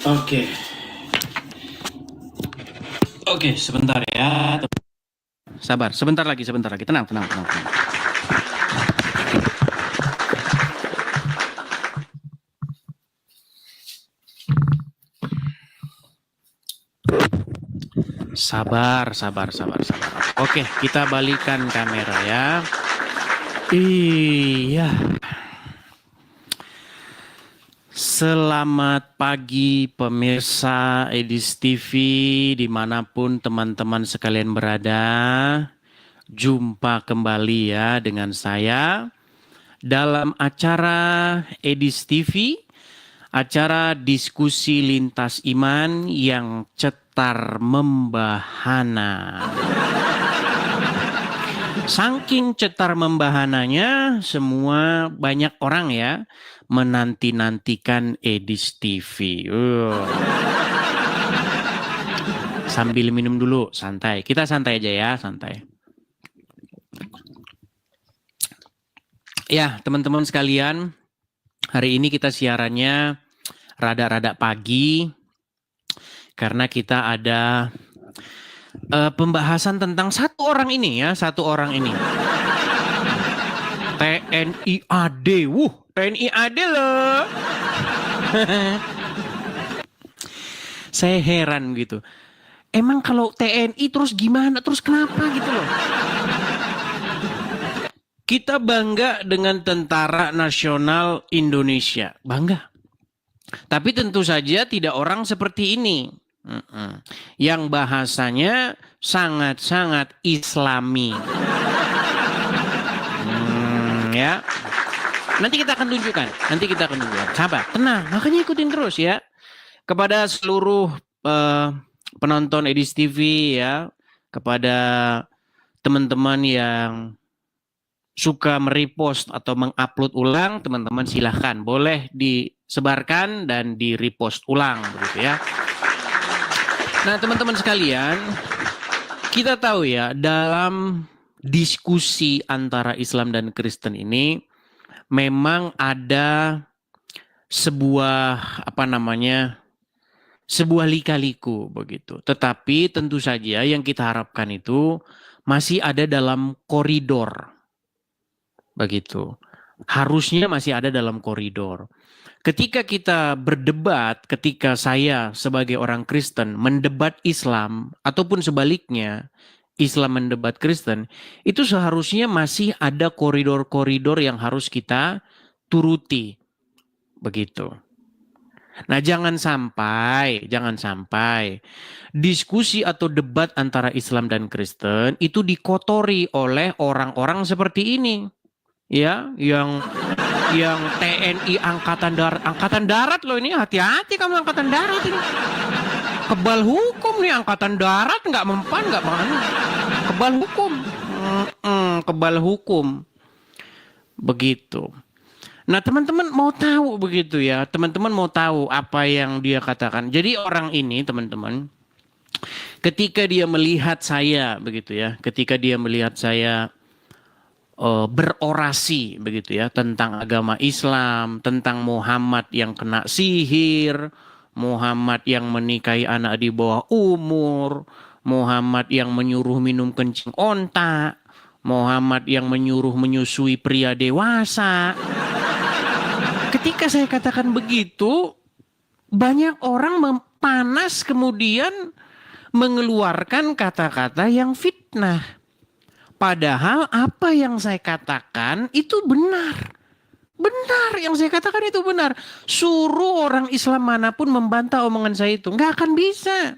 Oke. Oke, sebentar ya. Sabar, sebentar lagi. Tenang. Sabar. Oke, kita balikan kamera ya. Iya. Selamat pagi pemirsa Edis TV dimanapun teman-teman sekalian berada. Jumpa kembali ya dengan saya dalam acara Edis TV, acara diskusi lintas iman yang cetar membahana. Saking cetar membahananya, semua banyak orang ya menanti-nantikan Edis TV. Sambil minum dulu, santai. Kita santai aja ya, santai. Ya, teman-teman sekalian, hari ini kita siarannya rada-rada pagi karena kita ada pembahasan tentang satu orang ini. TNI AD. TNI AD loh. Saya heran gitu. Emang kalau TNI terus gimana? Terus kenapa gitu loh? Kita bangga dengan Tentara Nasional Indonesia. Bangga. Tapi tentu saja tidak orang seperti ini. Yang bahasanya sangat-sangat Islami. Ya. Nanti kita akan tunjukkan. Sabar, tenang. Makanya ikutin terus ya. Kepada seluruh penonton Edis TV ya. Kepada teman-teman yang suka merepost atau mengupload ulang, teman-teman silahkan. Boleh disebarkan dan di-repost ulang begitu ya. Nah, teman-teman sekalian, kita tahu ya, dalam diskusi antara Islam dan Kristen ini memang ada sebuah sebuah lika-liku begitu. Tetapi tentu saja yang kita harapkan itu masih ada dalam koridor. Begitu. Harusnya masih ada dalam koridor. Ketika kita berdebat, ketika saya sebagai orang Kristen mendebat Islam ataupun sebaliknya Islam mendebat Kristen, itu seharusnya masih ada koridor-koridor yang harus kita turuti. Begitu. Nah, jangan sampai diskusi atau debat antara Islam dan Kristen itu dikotori oleh orang-orang seperti ini. Ya, yang TNI angkatan darat loh ini, hati-hati kamu angkatan darat ini. Kebal hukum nih angkatan darat, nggak mempan, nggak mana. Kebal hukum. Begitu. Nah, teman-teman mau tahu begitu ya. Teman-teman mau tahu apa yang dia katakan. Jadi orang ini, teman-teman, ketika dia melihat saya begitu ya, berorasi begitu ya tentang agama Islam, tentang Muhammad yang kena sihir, Muhammad yang menikahi anak di bawah umur, Muhammad yang menyuruh minum kencing onta, Muhammad yang menyuruh menyusui pria dewasa. Ketika saya katakan begitu, banyak orang panas kemudian mengeluarkan kata-kata yang fitnah. Padahal apa yang saya katakan itu benar. Benar, yang saya katakan itu benar. Suruh orang Islam manapun membantah omongan saya itu. Nggak akan bisa.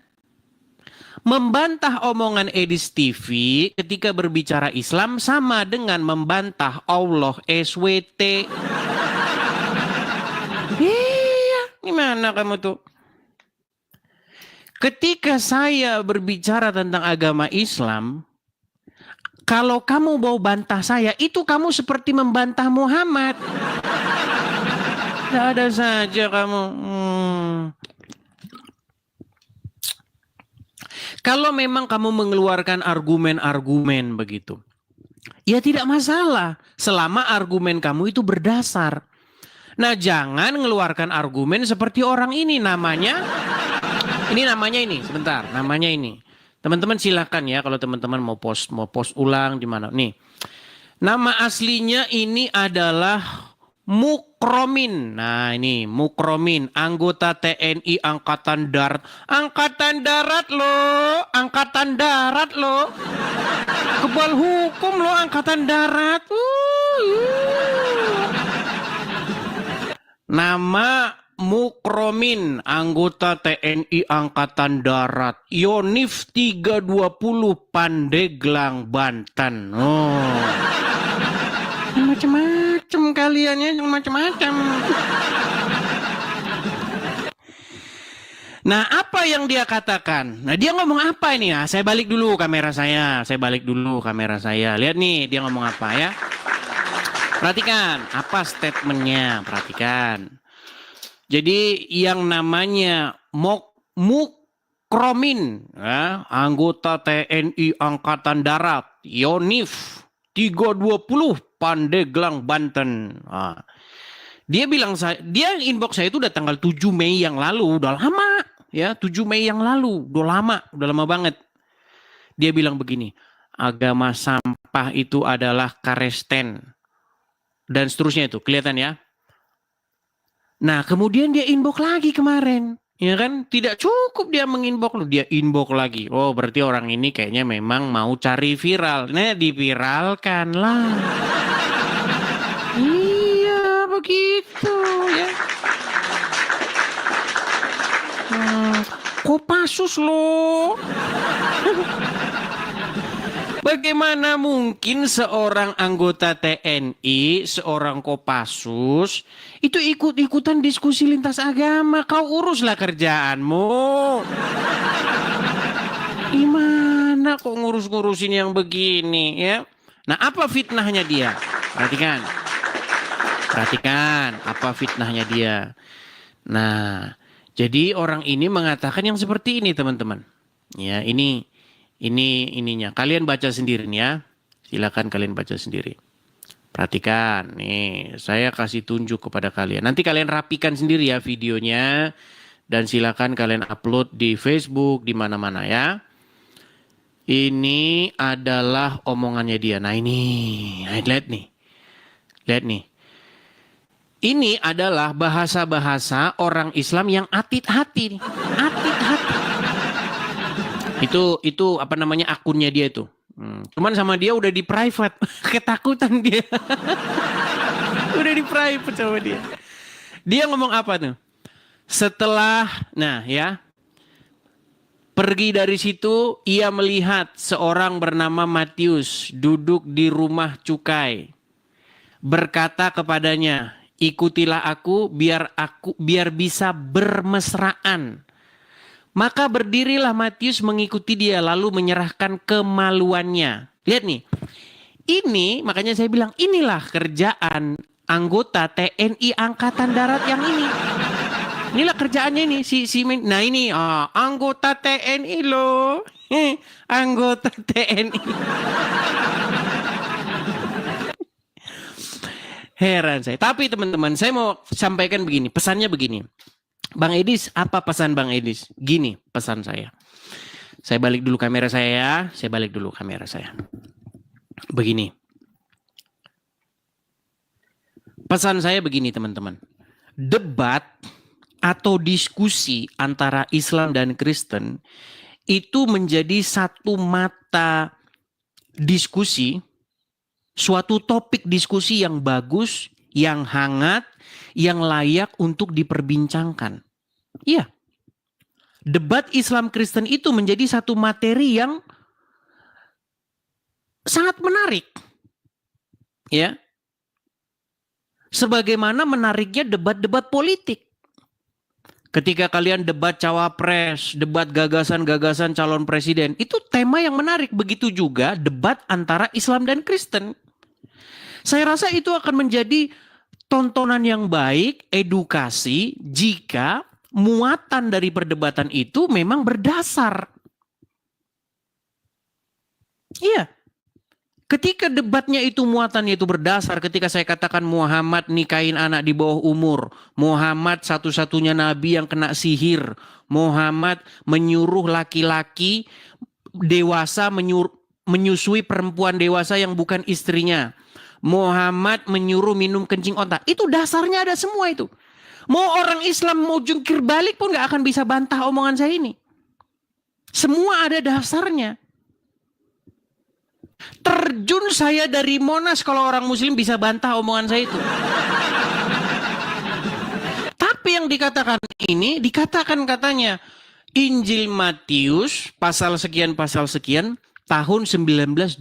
Membantah omongan Edis TV ketika berbicara Islam sama dengan membantah Allah SWT. Iya, gimana kamu tuh? Ketika saya berbicara tentang agama Islam, kalau kamu mau bantah saya, itu kamu seperti membantah Muhammad. Tidak ada saja kamu. Kalau memang kamu mengeluarkan argumen-argumen begitu, ya tidak masalah. Selama argumen kamu itu berdasar. Nah, jangan mengeluarkan argumen seperti orang ini namanya. Sebentar, namanya ini. Teman-teman silakan ya kalau teman-teman mau post ulang di mana. Nih. Nama aslinya ini adalah Mukromin. Nah, ini Mukromin, anggota TNI Angkatan Darat. Angkatan Darat loh, Angkatan Darat loh. Kebal hukum loh Angkatan Darat. Nama Mukromin, anggota TNI Angkatan Darat, Yonif 320 Pandeglang, Banten. Oh. Macam-macam kalian ya, macam-macam. Nah, apa yang dia katakan? Nah, dia ngomong apa ini ya? Saya balik dulu kamera saya. Lihat nih, dia ngomong apa ya? Perhatikan, apa statementnya? Perhatikan. Jadi yang namanya Mukromin, ya, anggota TNI Angkatan Darat, Yonif 320 Pandeglang, Banten. Nah, dia inbox saya itu udah tanggal 7 Mei yang lalu, udah lama. Ya, 7 Mei yang lalu, udah lama banget. Dia bilang begini, agama sampah itu adalah karesten. Dan seterusnya itu, kelihatan ya. Nah, kemudian dia inbox lagi kemarin. Ya kan, tidak cukup dia menginbox lu, dia inbox lagi. Oh, berarti orang ini kayaknya memang mau cari viral. Nah, diviralkan lah. Iya, begitu ya. Kopassus loh. Bagaimana mungkin seorang anggota TNI, seorang Kopassus, itu ikut-ikutan diskusi lintas agama? Kau uruslah kerjaanmu. Gimana kok ngurus-ngurusin yang begini ya? Nah, apa fitnahnya dia? Perhatikan apa fitnahnya dia. Nah, jadi orang ini mengatakan yang seperti ini, teman-teman. Ya, ininya. Kalian baca sendiri nih ya. Silakan kalian baca sendiri. Perhatikan, nih saya kasih tunjuk kepada kalian. Nanti kalian rapikan sendiri ya videonya. Dan silakan kalian upload di Facebook, di mana-mana ya. Ini adalah omongannya dia. Nah ini, lihat nih. Ini adalah bahasa-bahasa orang Islam yang atit-hati. Itu apa namanya akunnya dia itu. Cuman sama dia udah di private. Ketakutan dia. Udah di private sama dia. Dia ngomong apa tuh? Setelah, nah ya. Pergi dari situ, ia melihat seorang bernama Matius duduk di rumah cukai. Berkata kepadanya, ikutilah aku biar bisa bermesraan. Maka berdirilah Matius mengikuti dia lalu menyerahkan kemaluannya. Lihat nih. Ini makanya saya bilang inilah kerjaan anggota TNI Angkatan Darat yang ini. Inilah kerjaannya ini nah ini anggota TNI loh. Anggota TNI. Heran saya. Tapi teman-teman, saya mau sampaikan begini, pesannya begini. Bang Edis, apa pesan Bang Edis? Gini pesan saya. Saya balik dulu kamera saya ya. Begini. Pesan saya begini teman-teman. Debat atau diskusi antara Islam dan Kristen itu menjadi satu mata diskusi, suatu topik diskusi yang bagus, yang hangat, yang layak untuk diperbincangkan. Iya. Debat Islam Kristen itu menjadi satu materi yang sangat menarik. Ya. Sebagaimana menariknya debat-debat politik. Ketika kalian debat cawapres, debat gagasan-gagasan calon presiden, itu tema yang menarik. Begitu juga debat antara Islam dan Kristen. Saya rasa itu akan menjadi tontonan yang baik, edukasi, jika muatan dari perdebatan itu memang berdasar. Iya. Ketika debatnya itu muatannya itu berdasar, ketika saya katakan Muhammad nikahin anak di bawah umur, Muhammad satu-satunya nabi yang kena sihir, Muhammad menyuruh laki-laki dewasa menyusui perempuan dewasa yang bukan istrinya, Muhammad menyuruh minum kencing onta, itu dasarnya ada semua itu. Mau orang Islam mau jungkir balik pun gak akan bisa bantah omongan saya ini. Semua ada dasarnya. Terjun saya dari Monas kalau orang muslim bisa bantah omongan saya itu. Tapi yang dikatakan ini, dikatakan katanya Injil Matius pasal sekian tahun 1928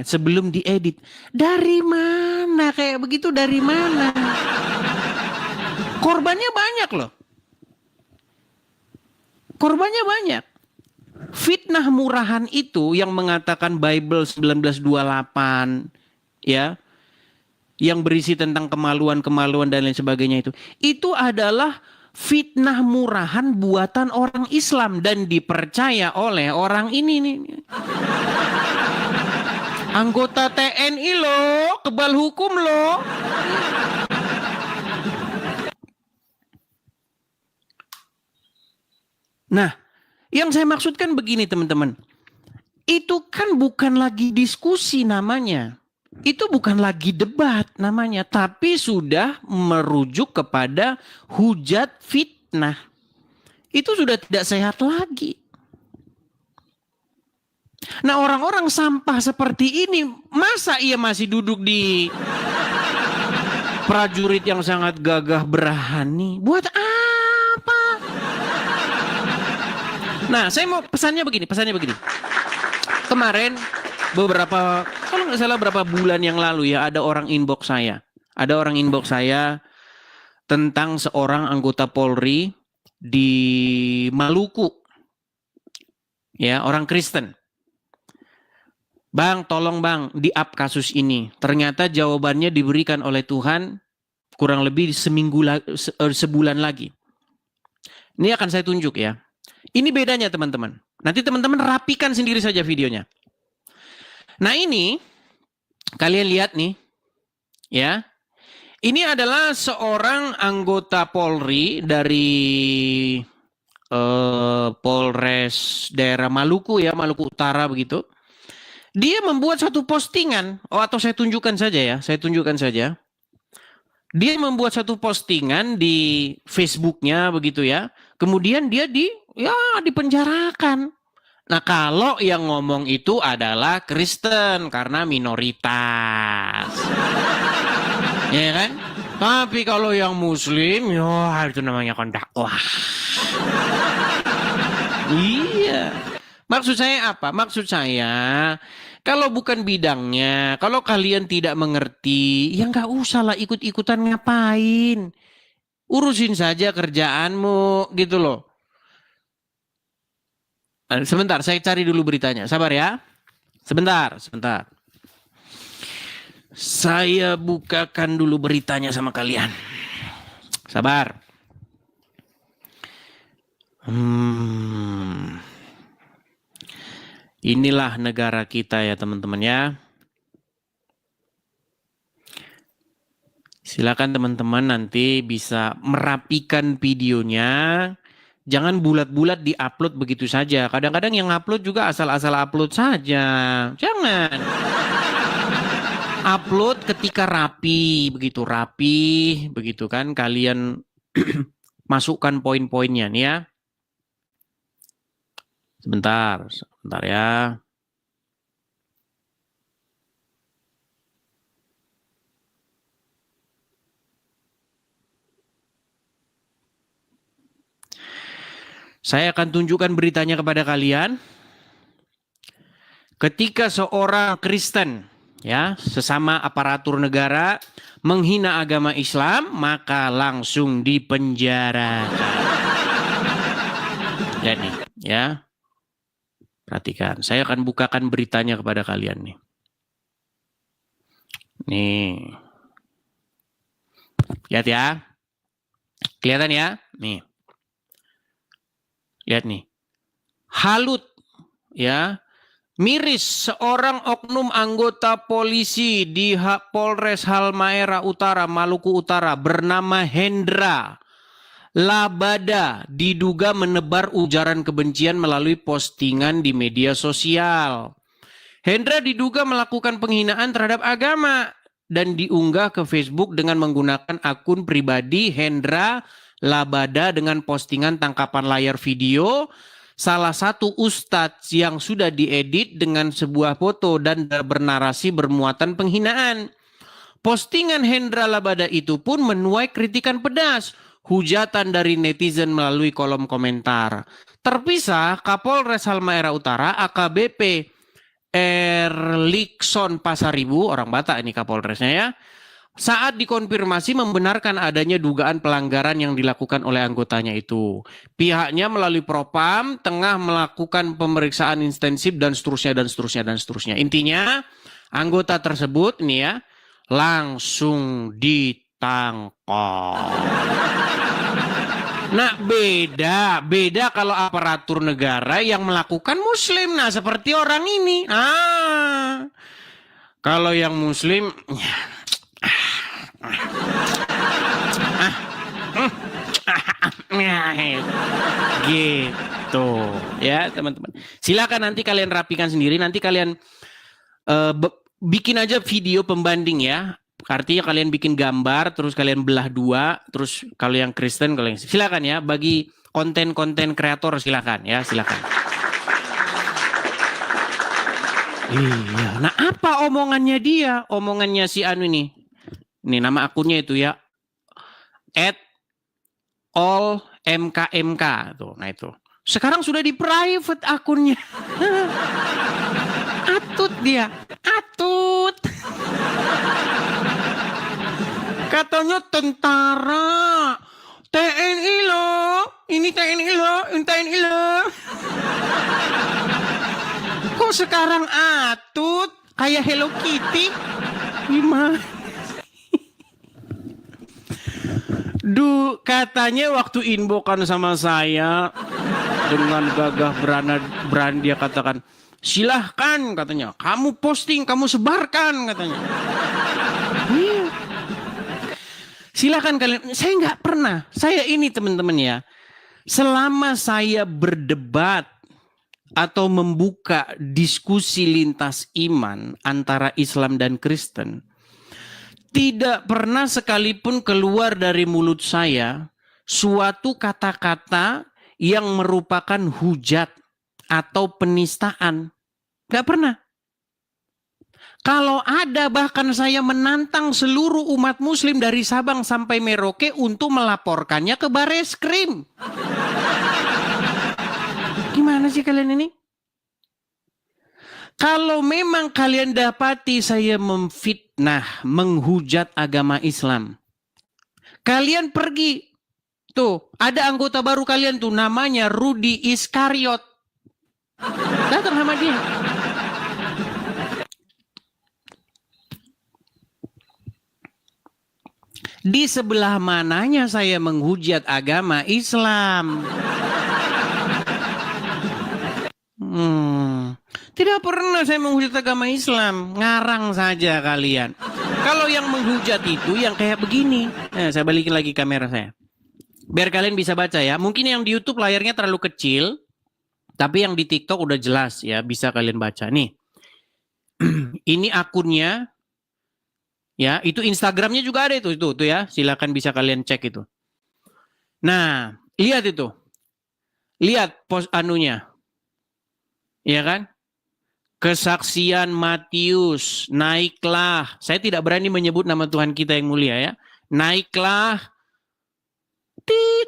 sebelum diedit. Dari mana kayak begitu, dari mana? Korbannya banyak loh. Korbannya banyak. Fitnah murahan itu yang mengatakan Bible 1928 ya, yang berisi tentang kemaluan-kemaluan dan lain sebagainya itu adalah fitnah murahan buatan orang Islam dan dipercaya oleh orang ini nih. Anggota TNI loh, kebal hukum loh. Nah, yang saya maksudkan begini teman-teman. Itu kan bukan lagi diskusi namanya. Itu bukan lagi debat namanya. Tapi sudah merujuk kepada hujat fitnah. Itu sudah tidak sehat lagi. Nah, orang-orang sampah seperti ini, masa ia masih duduk di prajurit yang sangat gagah berani? Buat apa? Nah, saya mau pesannya begini. Kemarin beberapa, kalau nggak salah berapa bulan yang lalu ya, ada orang inbox saya. Ada orang inbox saya tentang seorang anggota Polri di Maluku. Ya, orang Kristen. Bang, tolong bang, di-up kasus ini. Ternyata jawabannya diberikan oleh Tuhan kurang lebih sebulan lagi. Ini akan saya tunjuk ya. Ini bedanya teman-teman. Nanti teman-teman rapikan sendiri saja videonya. Nah ini, kalian lihat nih. Ya. Ini adalah seorang anggota Polri dari Polres daerah Maluku ya, Maluku Utara begitu. Dia membuat satu postingan, atau saya tunjukkan saja. Dia membuat satu postingan di Facebooknya begitu ya. Kemudian dia dipenjarakan. Nah, kalau yang ngomong itu adalah Kristen karena minoritas. Ya kan? Tapi kalau yang Muslim, itu namanya dakwah. Iya. Maksud saya apa? Maksud saya, kalau bukan bidangnya, kalau kalian tidak mengerti, ya nggak usah lah ikut-ikutan ngapain. Urusin saja kerjaanmu, gitu loh. Sebentar, saya cari dulu beritanya. Sabar ya. Sebentar. Saya bukakan dulu beritanya sama kalian. Sabar. Inilah negara kita ya teman-teman ya. Silakan teman-teman nanti bisa merapikan videonya. Jangan bulat-bulat di-upload begitu saja. Kadang-kadang yang upload juga asal-asal upload saja. Jangan. Upload ketika rapi, begitu kan. Kalian masukkan poin-poinnya nih ya. Sebentar ya. Saya akan tunjukkan beritanya kepada kalian. Ketika seorang Kristen, ya, sesama aparatur negara menghina agama Islam, maka langsung dipenjara. Jadi, ya, perhatikan. Saya akan bukakan beritanya kepada kalian nih. Nih, lihat ya, kelihatan ya, nih, lihat nih, Halut, ya. Miris, seorang oknum anggota polisi di Polres Halmahera Utara, Maluku Utara bernama Hendra Labada diduga menebar ujaran kebencian melalui postingan di media sosial. Hendra diduga melakukan penghinaan terhadap agama dan diunggah ke Facebook dengan menggunakan akun pribadi Hendra Labada dengan postingan tangkapan layar video salah satu ustadz yang sudah diedit dengan sebuah foto dan bernarasi bermuatan penghinaan. Postingan Hendra Labada itu pun menuai kritikan pedas, hujatan dari netizen melalui kolom komentar. Terpisah, Kapolres Halmahera Utara AKBP Erlikson Pasaribu, orang Batak ini Kapolresnya ya, saat dikonfirmasi membenarkan adanya dugaan pelanggaran yang dilakukan oleh anggotanya itu. Pihaknya melalui Propam tengah melakukan pemeriksaan intensif dan seterusnya dan seterusnya dan seterusnya. Intinya anggota tersebut nih ya langsung ditangkap. Nah beda kalau aparatur negara yang melakukan muslim. Nah seperti orang ini. Kalau yang muslim gitu ya teman-teman. Silakan nanti kalian rapikan sendiri. Nanti kalian bikin aja video pembanding ya. Artinya kalian bikin gambar, terus kalian belah dua, terus kalau yang Kristen, kalau yang silakan ya. Bagi konten-konten kreator silakan ya, silakan. Iya. Nah apa omongannya dia? Omongannya si Anu ini. Ini nama akunnya itu ya. @allmkmk tuh. Nah itu. Sekarang sudah di private akunnya. Atut dia. Atut. Katanya tentara. TNI loh. Ini TNI loh. Ini TNI loh. Kok sekarang atut? Kayak Hello Kitty? Gimana? Katanya waktu inbokan sama saya dengan gagah berani dia katakan, silahkan katanya, kamu posting, kamu sebarkan katanya. Silahkan kalian. Saya nggak pernah. Saya ini teman-teman ya, selama saya berdebat atau membuka diskusi lintas iman antara Islam dan Kristen, tidak pernah sekalipun keluar dari mulut saya suatu kata-kata yang merupakan hujat atau penistaan. Gak pernah. Kalau ada, bahkan saya menantang seluruh umat muslim dari Sabang sampai Merauke untuk melaporkannya ke Bareskrim. Gimana sih kalian ini? Kalau memang kalian dapati saya memfitnah, menghujat agama Islam, kalian pergi. Tuh, ada anggota baru kalian tuh namanya Rudi Iskariot. Datang sama dia. Di sebelah mananya saya menghujat agama Islam? Tidak pernah saya menghujat agama Islam. Ngarang saja kalian. Kalau yang menghujat itu yang kayak begini. Nah, saya balikin lagi kamera saya. Biar kalian bisa baca ya. Mungkin yang di YouTube layarnya terlalu kecil. Tapi yang di TikTok udah jelas ya. Bisa kalian baca. Nih. Ini akunnya. Ya, itu Instagramnya juga ada itu ya. Silakan bisa kalian cek itu. Nah, lihat itu. Lihat post anunya. Iya kan? Kesaksian Matius, naiklah. Saya tidak berani menyebut nama Tuhan kita yang mulia ya. Naiklah,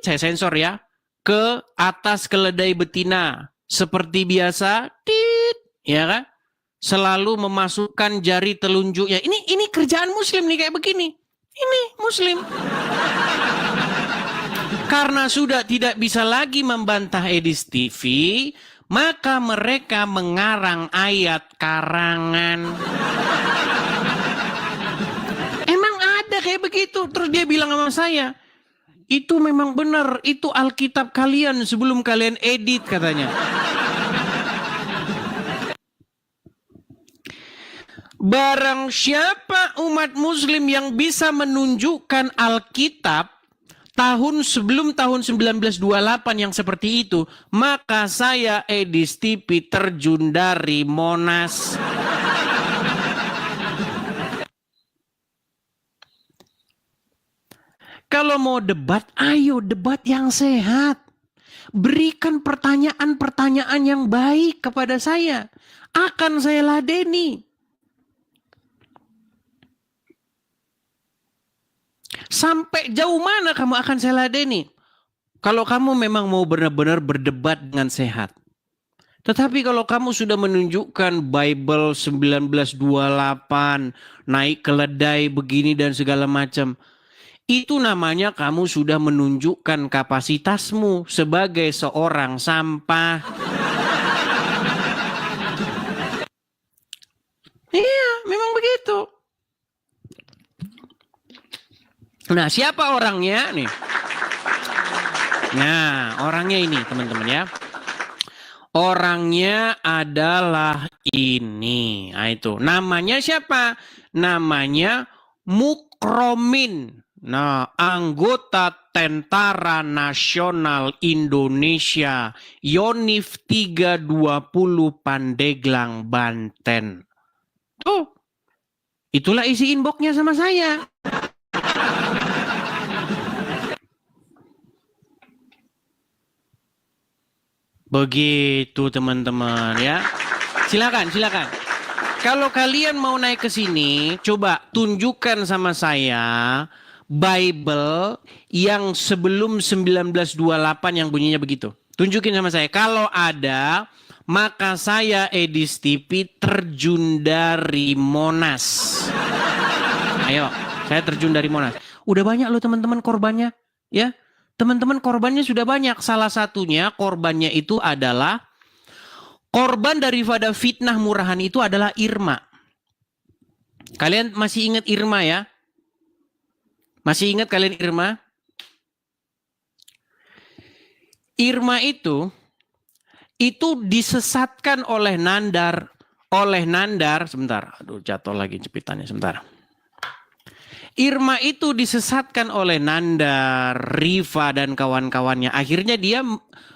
saya sensor ya, ke atas keledai betina. Seperti biasa, ya kan? selalu memasukkan jari telunjuknya. Ini kerjaan muslim nih kayak begini. Ini muslim. Karena sudah tidak bisa lagi membantah Edis TV, maka mereka mengarang ayat karangan. Emang ada kayak begitu. Terus dia bilang sama saya, itu memang benar, itu Alkitab kalian sebelum kalian edit katanya. Barang siapa umat muslim yang bisa menunjukkan Alkitab sebelum tahun 1928 yang seperti itu, maka saya Edis TV terjun dari Monas. Kalau mau debat, ayo debat yang sehat. Berikan pertanyaan-pertanyaan yang baik kepada saya. Akan saya ladeni. Sampai jauh mana kamu akan saya ladeni? Kalau kamu memang mau benar-benar berdebat dengan sehat. Tetapi kalau kamu sudah menunjukkan Bible 1928, naik keledai begini dan segala macam, itu namanya kamu sudah menunjukkan kapasitasmu sebagai seorang sampah. Iya, memang begitu. Nah, siapa orangnya nih? Nah, orangnya ini teman-teman ya. Orangnya adalah ini. Nah, itu. Namanya siapa? Namanya Mukromin. Nah, anggota Tentara Nasional Indonesia, Yonif 320 Pandeglang, Banten. Tuh, itulah isi inboxnya sama saya. Begitu teman-teman ya. Silakan. Kalau kalian mau naik ke sini, coba tunjukkan sama saya Bible yang sebelum 1928 yang bunyinya begitu. Tunjukin sama saya. Kalau ada, maka saya Edis TV terjun dari Monas. Ayo, saya terjun dari Monas. Udah banyak loh teman-teman korbannya, ya. Teman-teman korbannya sudah banyak. Salah satunya korbannya itu adalah korban daripada fitnah murahan itu adalah Irma. Kalian masih ingat Irma ya? Masih ingat kalian Irma? Irma itu disesatkan oleh Nandar, sebentar. Aduh, jatuh lagi jepitannya sebentar. Irma itu disesatkan oleh Nandar, Riva dan kawan-kawannya. Akhirnya dia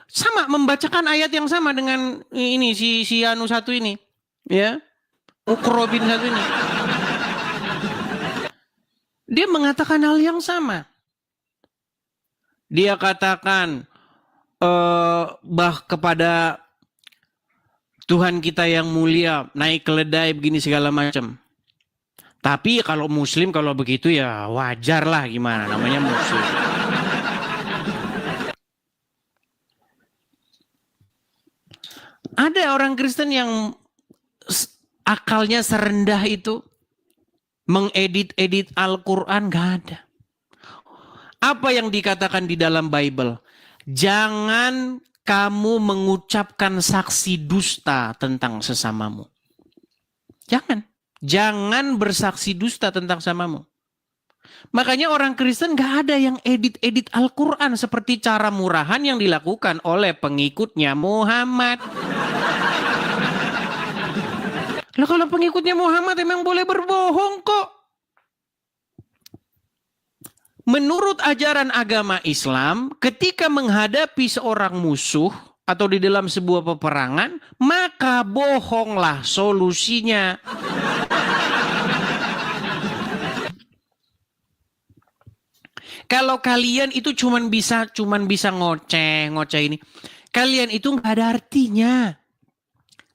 sama membacakan ayat yang sama dengan ini si Anu satu ini, ya, Ukrobin satu ini. Dia mengatakan hal yang sama. Dia katakan kepada Tuhan kita yang mulia, naik keledai begini segala macam. Tapi kalau muslim kalau begitu ya wajar lah, gimana namanya muslim. Ada orang Kristen yang akalnya serendah itu mengedit-edit Al-Quran, gak ada. Apa yang dikatakan di dalam Bible? Jangan kamu mengucapkan saksi dusta tentang sesamamu. Jangan bersaksi dusta tentang sesamamu. Makanya orang Kristen gak ada yang edit-edit Al-Quran seperti cara murahan yang dilakukan oleh pengikutnya Muhammad. Lah kalau pengikutnya Muhammad emang boleh berbohong kok. Menurut ajaran agama Islam, ketika menghadapi seorang musuh atau di dalam sebuah peperangan, maka bohonglah solusinya. Kalau kalian itu cuman bisa ngoceh ini. Kalian itu nggak ada artinya.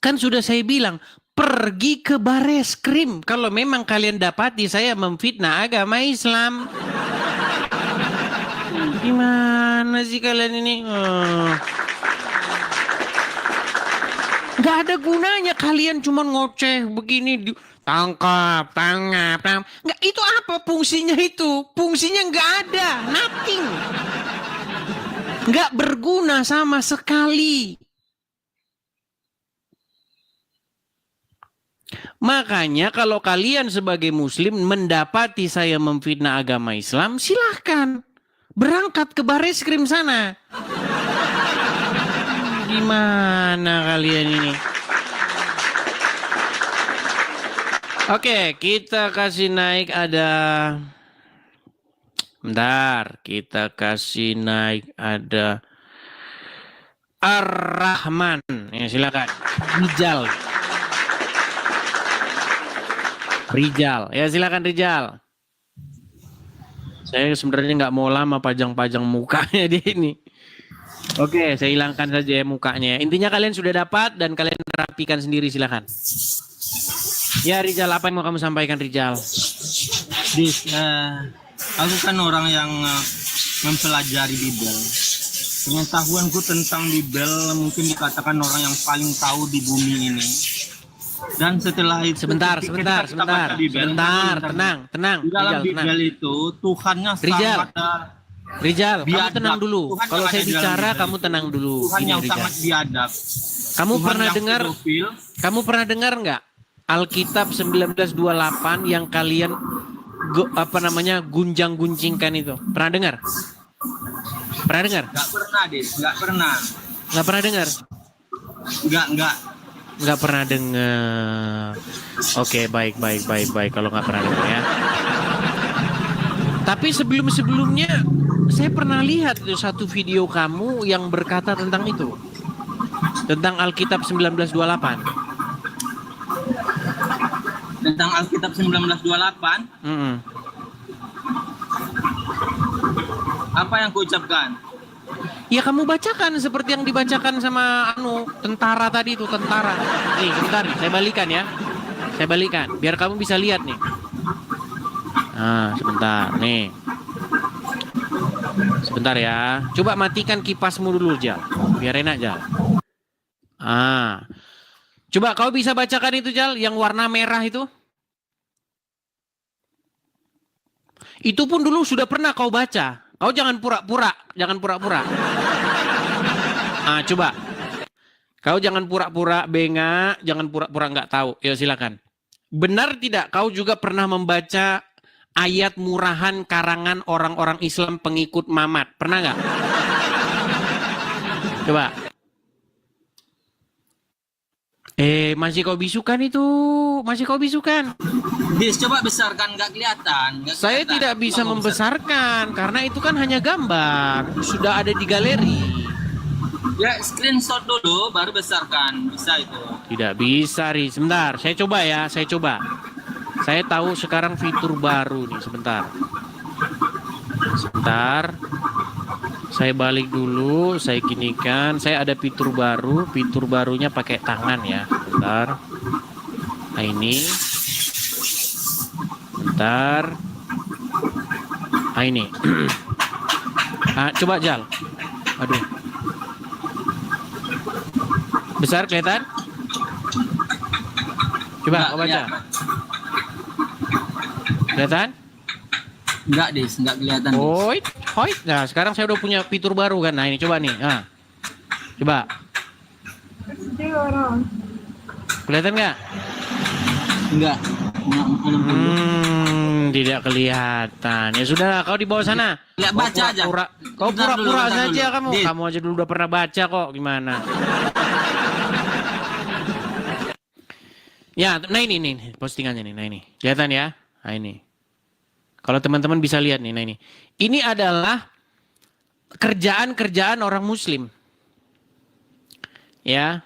Kan sudah saya bilang, pergi ke Bareskrim kalau memang kalian dapati saya memfitnah agama Islam. Gimana sih kalian ini? Nggak ada gunanya kalian cuma ngoceh begini, tangkap, tangkap. Nggak, itu apa fungsinya itu? Fungsinya nggak ada, nothing. Nggak berguna sama sekali. Makanya kalau kalian sebagai muslim mendapati saya memfitnah agama Islam, silahkan. Berangkat ke Bareskrim sana. Gimana kalian ini? Oke, kita kasih naik ada... Bentar, kita kasih naik ada... Ar-Rahman. Ya, silakan. Rijal. Ya, silakan Rijal. Saya sebenarnya nggak mau lama pajang-pajang mukanya di ini. Oke, saya hilangkan saja ya mukanya. Intinya kalian sudah dapat dan kalian rapikan sendiri, silakan. Ya Rijal, apa yang mau kamu sampaikan Rijal? Aku kan orang yang mempelajari Bibel. Pengetahuanku tentang Bibel mungkin dikatakan orang yang paling tahu di bumi ini. Dan setelah itu sebentar, tenang. Di dalam Bibel itu Tuhannya sangat Rijal, kamu tenang dulu. Kalau saya bicara, kamu tenang dulu. Tuhan yang sangat biadab. Kamu pernah dengar nggak Alkitab 1928 yang kalian gunjang-guncingkan itu? Pernah dengar? Pernah dengar? Nggak pernah, Des. Nggak pernah. Nggak pernah dengar? Nggak pernah dengar. Oke, baik. Kalau nggak pernah dengar ya. Tapi sebelumnya saya pernah lihat itu satu video kamu yang berkata tentang itu. Tentang Alkitab 1928. Tentang Alkitab 1928? Apa yang kuucapkan? Ya kamu bacakan seperti yang dibacakan sama tentara tadi itu, tentara. Nih, sebentar, saya balikan ya. Saya balikan biar kamu bisa lihat nih. Nah, sebentar nih. Sebentar ya. Coba matikan kipasmu dulu, Jal. Biar enak, Jal. Coba kau bisa bacakan itu, Jal, yang warna merah itu. Itu pun dulu sudah pernah kau baca. Kau jangan pura-pura. Coba. Kau jangan pura-pura bengak, jangan pura-pura nggak tahu. Ya silakan. Benar tidak kau juga pernah membaca ayat murahan karangan orang-orang Islam pengikut Mamat? Pernah nggak? Coba. Masih kau bisukan itu. Masih kau bisukan. Bis, coba besarkan, nggak kelihatan. Saya tidak bisa membesarkan karena itu kan hanya gambar. Sudah ada di galeri. Ya, screenshot dulu baru besarkan. Bisa itu. Tidak bisa, Ri. Sebentar, saya coba ya. Saya tahu sekarang fitur baru nih. Sebentar. Saya balik dulu, saya ginikan. Saya ada fitur baru. Fitur barunya pakai tangan ya. Bentar. Nah ini. Bentar. Nah ini. Coba Jal. Aduh. Besar kelihatan? Coba kau baca. Kelihatan? Enggak, Des, enggak kelihatan. Hoit. Nah, sekarang saya udah punya fitur baru kan. Nah, ini coba nih. Coba. Kelihatan nggak? Enggak. Tidak kelihatan. Ya sudah, kau di bawah sana. Lihat baca aja. Kau pura-pura saja kamu. Dit. Kamu aja dulu udah pernah baca kok. Gimana? Ya, nah ini nih postingannya nih. Nah ini. Kelihatan ya? Nah ini. Kalau teman-teman bisa lihat nih, nah ini. Ini adalah kerjaan-kerjaan orang muslim. Ya.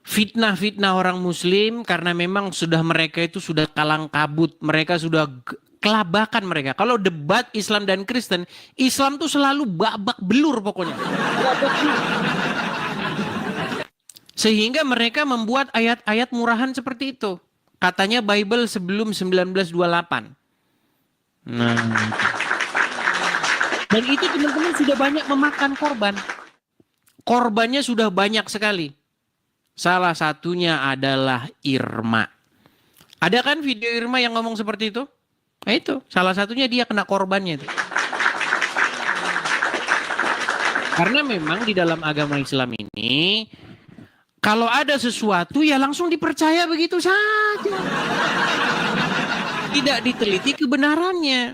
Fitnah-fitnah orang muslim karena memang mereka itu sudah kalang kabut. Mereka sudah kelabakan mereka. Kalau debat Islam dan Kristen, Islam tuh selalu babak belur pokoknya. Sehingga mereka membuat ayat-ayat murahan seperti itu. Katanya Bible sebelum 1928. Nah. Dan itu teman-teman sudah banyak memakan korban. Korbannya sudah banyak sekali. Salah satunya adalah Irma. Ada kan video Irma yang ngomong seperti itu? Nah itu, salah satunya dia kena korbannya itu. Karena memang di dalam agama Islam ini, kalau ada sesuatu ya langsung dipercaya begitu saja. Tidak diteliti kebenarannya.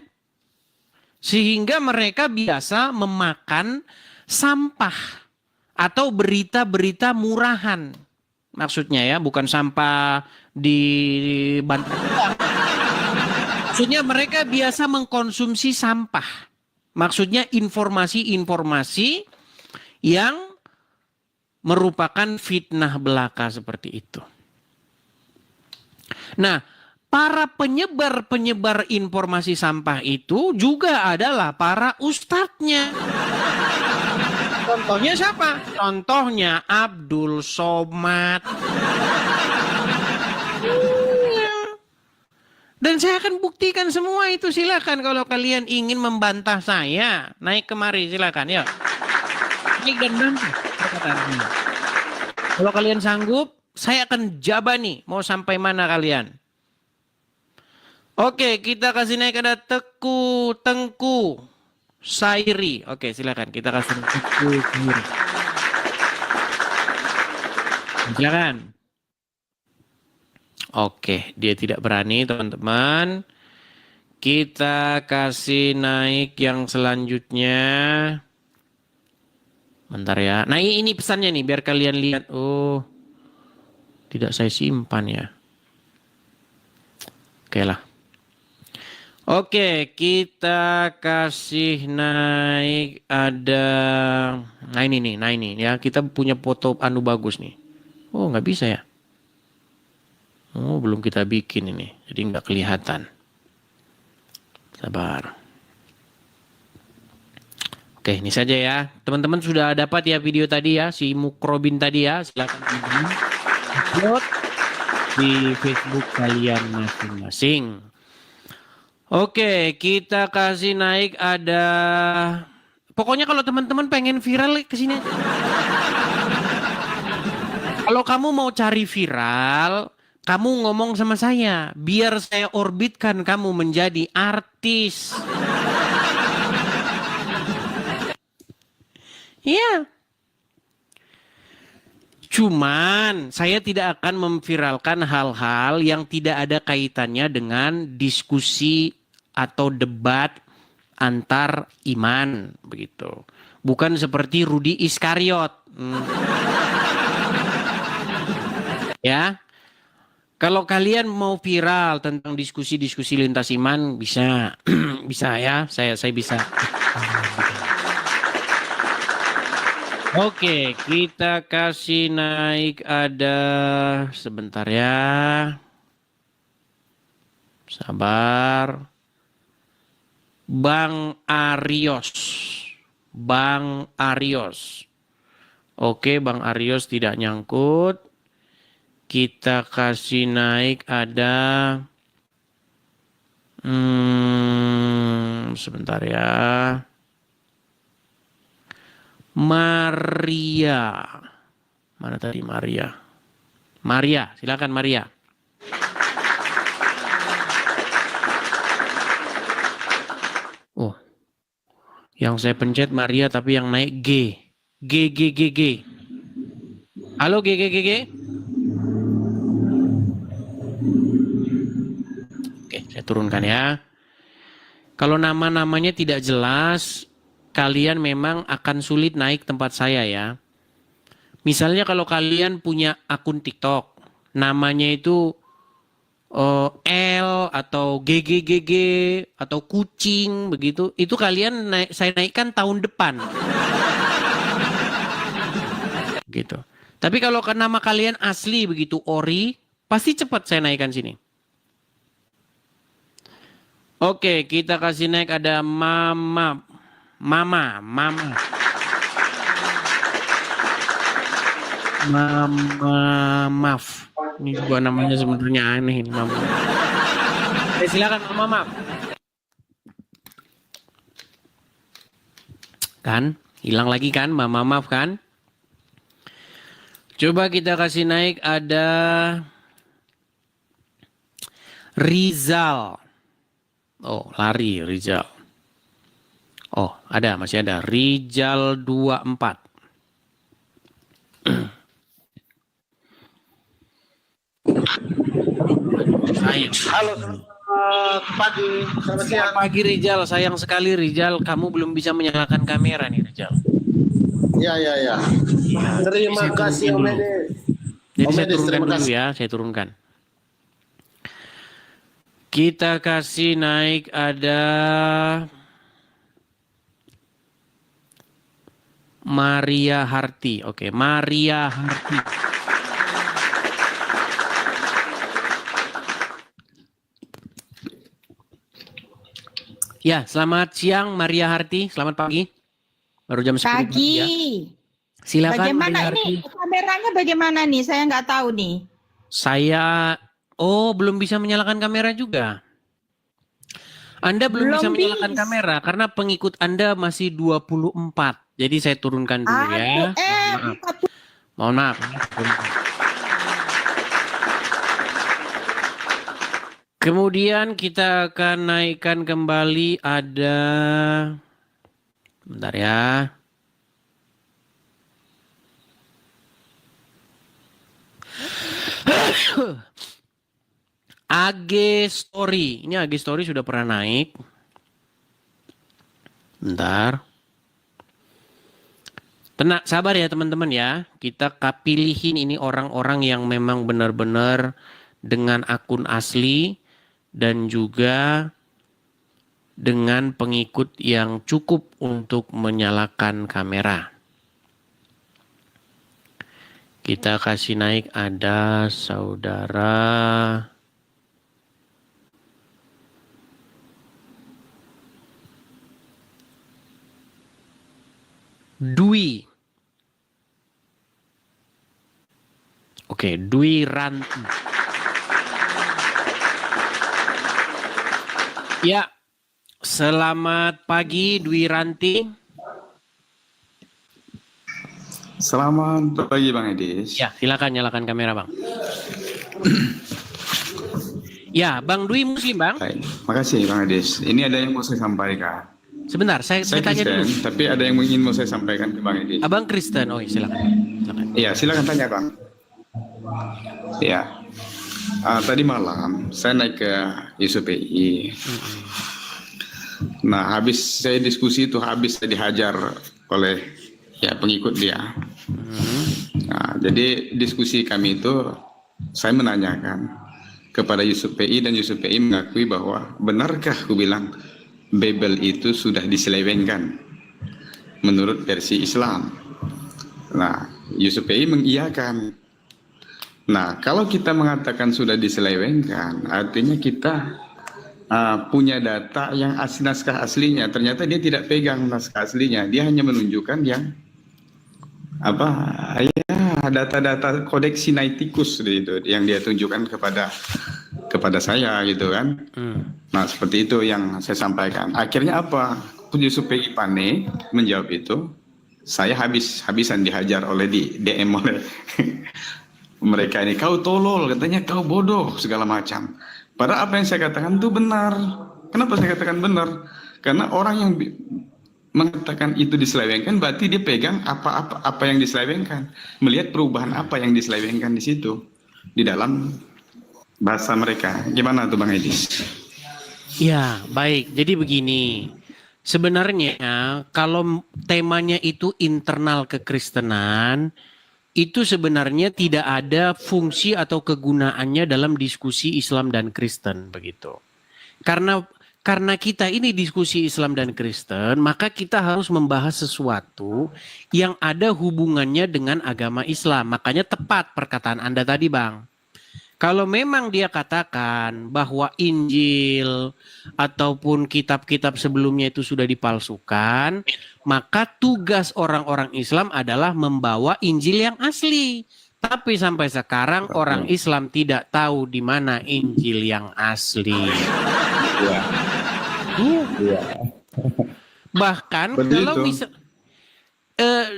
Sehingga mereka biasa memakan sampah atau berita-berita murahan. Maksudnya ya, bukan sampah di bantar. Maksudnya mereka biasa mengkonsumsi sampah. Maksudnya informasi-informasi yang merupakan fitnah belaka seperti itu. Nah, para penyebar-penyebar informasi sampah itu juga adalah para ustadznya. Contohnya siapa? Contohnya Abdul Somad. Dan saya akan buktikan semua itu. Silakan kalau kalian ingin membantah saya. Naik kemari silakan ya. Naik dan bantah. Kalau kalian sanggup, saya akan jabani. Mau sampai mana kalian? Oke, kita kasih naik ada Tengku Sairi. Oke, silakan kita kasih Tengku Sairi. Silakan. Oke, dia tidak berani teman-teman. Kita kasih naik yang selanjutnya. Bentar ya. Nah ini pesannya nih biar kalian lihat. Oh, tidak saya simpan ya. Oke lah. Oke, kita kasih naik ada. Nah ini nih, nah ini ya. Kita punya foto anu bagus nih. Oh nggak bisa ya. Oh belum kita bikin ini, jadi nggak kelihatan. Sabar. Oke, ini saja ya. Teman-teman sudah dapat ya video tadi ya, si Mukrobin tadi ya. Silakan upload di Facebook kalian masing-masing. Oke, kita kasih naik ada. Pokoknya kalau teman-teman pengen viral ke sini. Kalau kamu mau cari viral, kamu ngomong sama saya, biar saya orbitkan kamu menjadi artis. Iya. Cuman saya tidak akan memviralkan hal-hal yang tidak ada kaitannya dengan diskusi atau debat antar iman begitu. Bukan seperti Rudi Iskariot. Ya. Kalau kalian mau viral tentang diskusi-diskusi lintas iman bisa bisa ya, saya bisa. Oke, kita kasih naik ada sebentar ya. Sabar. Bang Arios. Bang Arios. Oke, Bang Arios tidak nyangkut. Kita kasih naik ada sebentar ya. Maria. Mana tadi Maria? Maria, silakan Maria. Oh. Yang saya pencet Maria tapi yang naik G. G. Halo G. Oke, saya turunkan ya. Kalau nama-namanya tidak jelas, kalian memang akan sulit naik tempat saya ya. Misalnya kalau kalian punya akun TikTok, namanya itu L atau GGGG atau kucing begitu, itu kalian saya naikkan tahun depan. Gitu. Tapi kalau nama kalian asli begitu ori, pasti cepat saya naikkan sini. Oke, kita kasih naik ada Mama. Maaf. Ini juga namanya sebenarnya aneh ini Mama. Silakan Mama Maaf. Kan? Hilang lagi kan Mama Maaf kan? Coba kita kasih naik ada Rizal. Oh, lari Rizal. Oh, masih ada. Rizal 24. Halo, selamat pagi. Selamat siang. Selamat pagi Rizal, sayang sekali Rizal, kamu belum bisa menyalakan kamera nih Rizal. Ya. Terima saya kasih turunkan Om dulu. Edi. Jadi Om saya Edi, turunkan terima dulu kasih. ya, saya turunkan. Kita kasih naik ada Maria Harti. Oke, Maria Harti. Ya, selamat siang Maria Harti. Selamat pagi. Baru jam 10 pagi ya. Silakan Bagaimana Maria Harti. ini kameranya bagaimana nih? Saya nggak tahu nih. Belum bisa menyalakan kamera juga. Anda belum bisa menyalakan kamera karena pengikut Anda masih 24. Jadi saya turunkan dulu ya. Aduh, Mohon maaf. Kemudian kita akan naikkan kembali ada, bentar ya. AG Story. Ini AG Story sudah pernah naik. Bentar. Tenang, sabar ya teman-teman ya. Kita pilihin ini orang-orang yang memang benar-benar dengan akun asli dan juga dengan pengikut yang cukup untuk menyalakan kamera. Kita kasih naik ada saudara Dwi. Oke, Dwi Ranti. Ya, selamat pagi Dwi Ranti. Selamat pagi Bang Edis. Ya, silakan nyalakan kamera Bang. Ya, Bang Dwi Muslim Bang. Baik, makasih Bang Edis. Ini ada yang mau saya sampaikan. Sebentar, saya tanya Kristen, dulu. tapi ada yang ingin mau saya sampaikan ke Bang Edis. Abang Kristen, oh silakan. Iya, silakan tanya Bang. Iya. Tadi malam saya naik ke YSPI. Nah, habis saya diskusi itu saya dihajar oleh pengikut dia. Nah, jadi diskusi kami itu saya menanyakan kepada YSPI dan YSPI mengakui bahwa benarkah aku bilang Bible itu sudah diselewengkan menurut versi Islam. Nah, YSPI mengiyakan. Nah, kalau kita mengatakan sudah diselewengkan, artinya kita punya data yang naskah aslinya. Ternyata dia tidak pegang naskah aslinya. Dia hanya menunjukkan yang data-data kodeks Sinaiticus itu yang dia tunjukkan kepada saya gitu kan. Nah, seperti itu yang saya sampaikan. Akhirnya apa? YSPI panik menjawab itu. Saya habisan dihajar di DM oleh mereka ini. Kau tolol, katanya kau bodoh, segala macam. Padahal apa yang saya katakan itu benar. Kenapa saya katakan benar? Karena orang yang mengatakan itu diselewengkan berarti dia pegang apa yang diselewengkan, melihat perubahan apa yang diselewengkan di situ di dalam bahasa mereka. Gimana tuh Bang Edis? Ya, baik. Jadi begini. Sebenarnya kalau temanya itu internal kekristenan, itu sebenarnya tidak ada fungsi atau kegunaannya dalam diskusi Islam dan Kristen begitu. Karena kita ini diskusi Islam dan Kristen, maka kita harus membahas sesuatu yang ada hubungannya dengan agama Islam. Makanya tepat perkataan Anda tadi, Bang. Kalau memang dia katakan bahwa Injil ataupun kitab-kitab sebelumnya itu sudah dipalsukan, maka tugas orang-orang Islam adalah membawa Injil yang asli. Tapi sampai sekarang orang Islam tidak tahu di mana Injil yang asli. Bahkan begitu. Kalau misal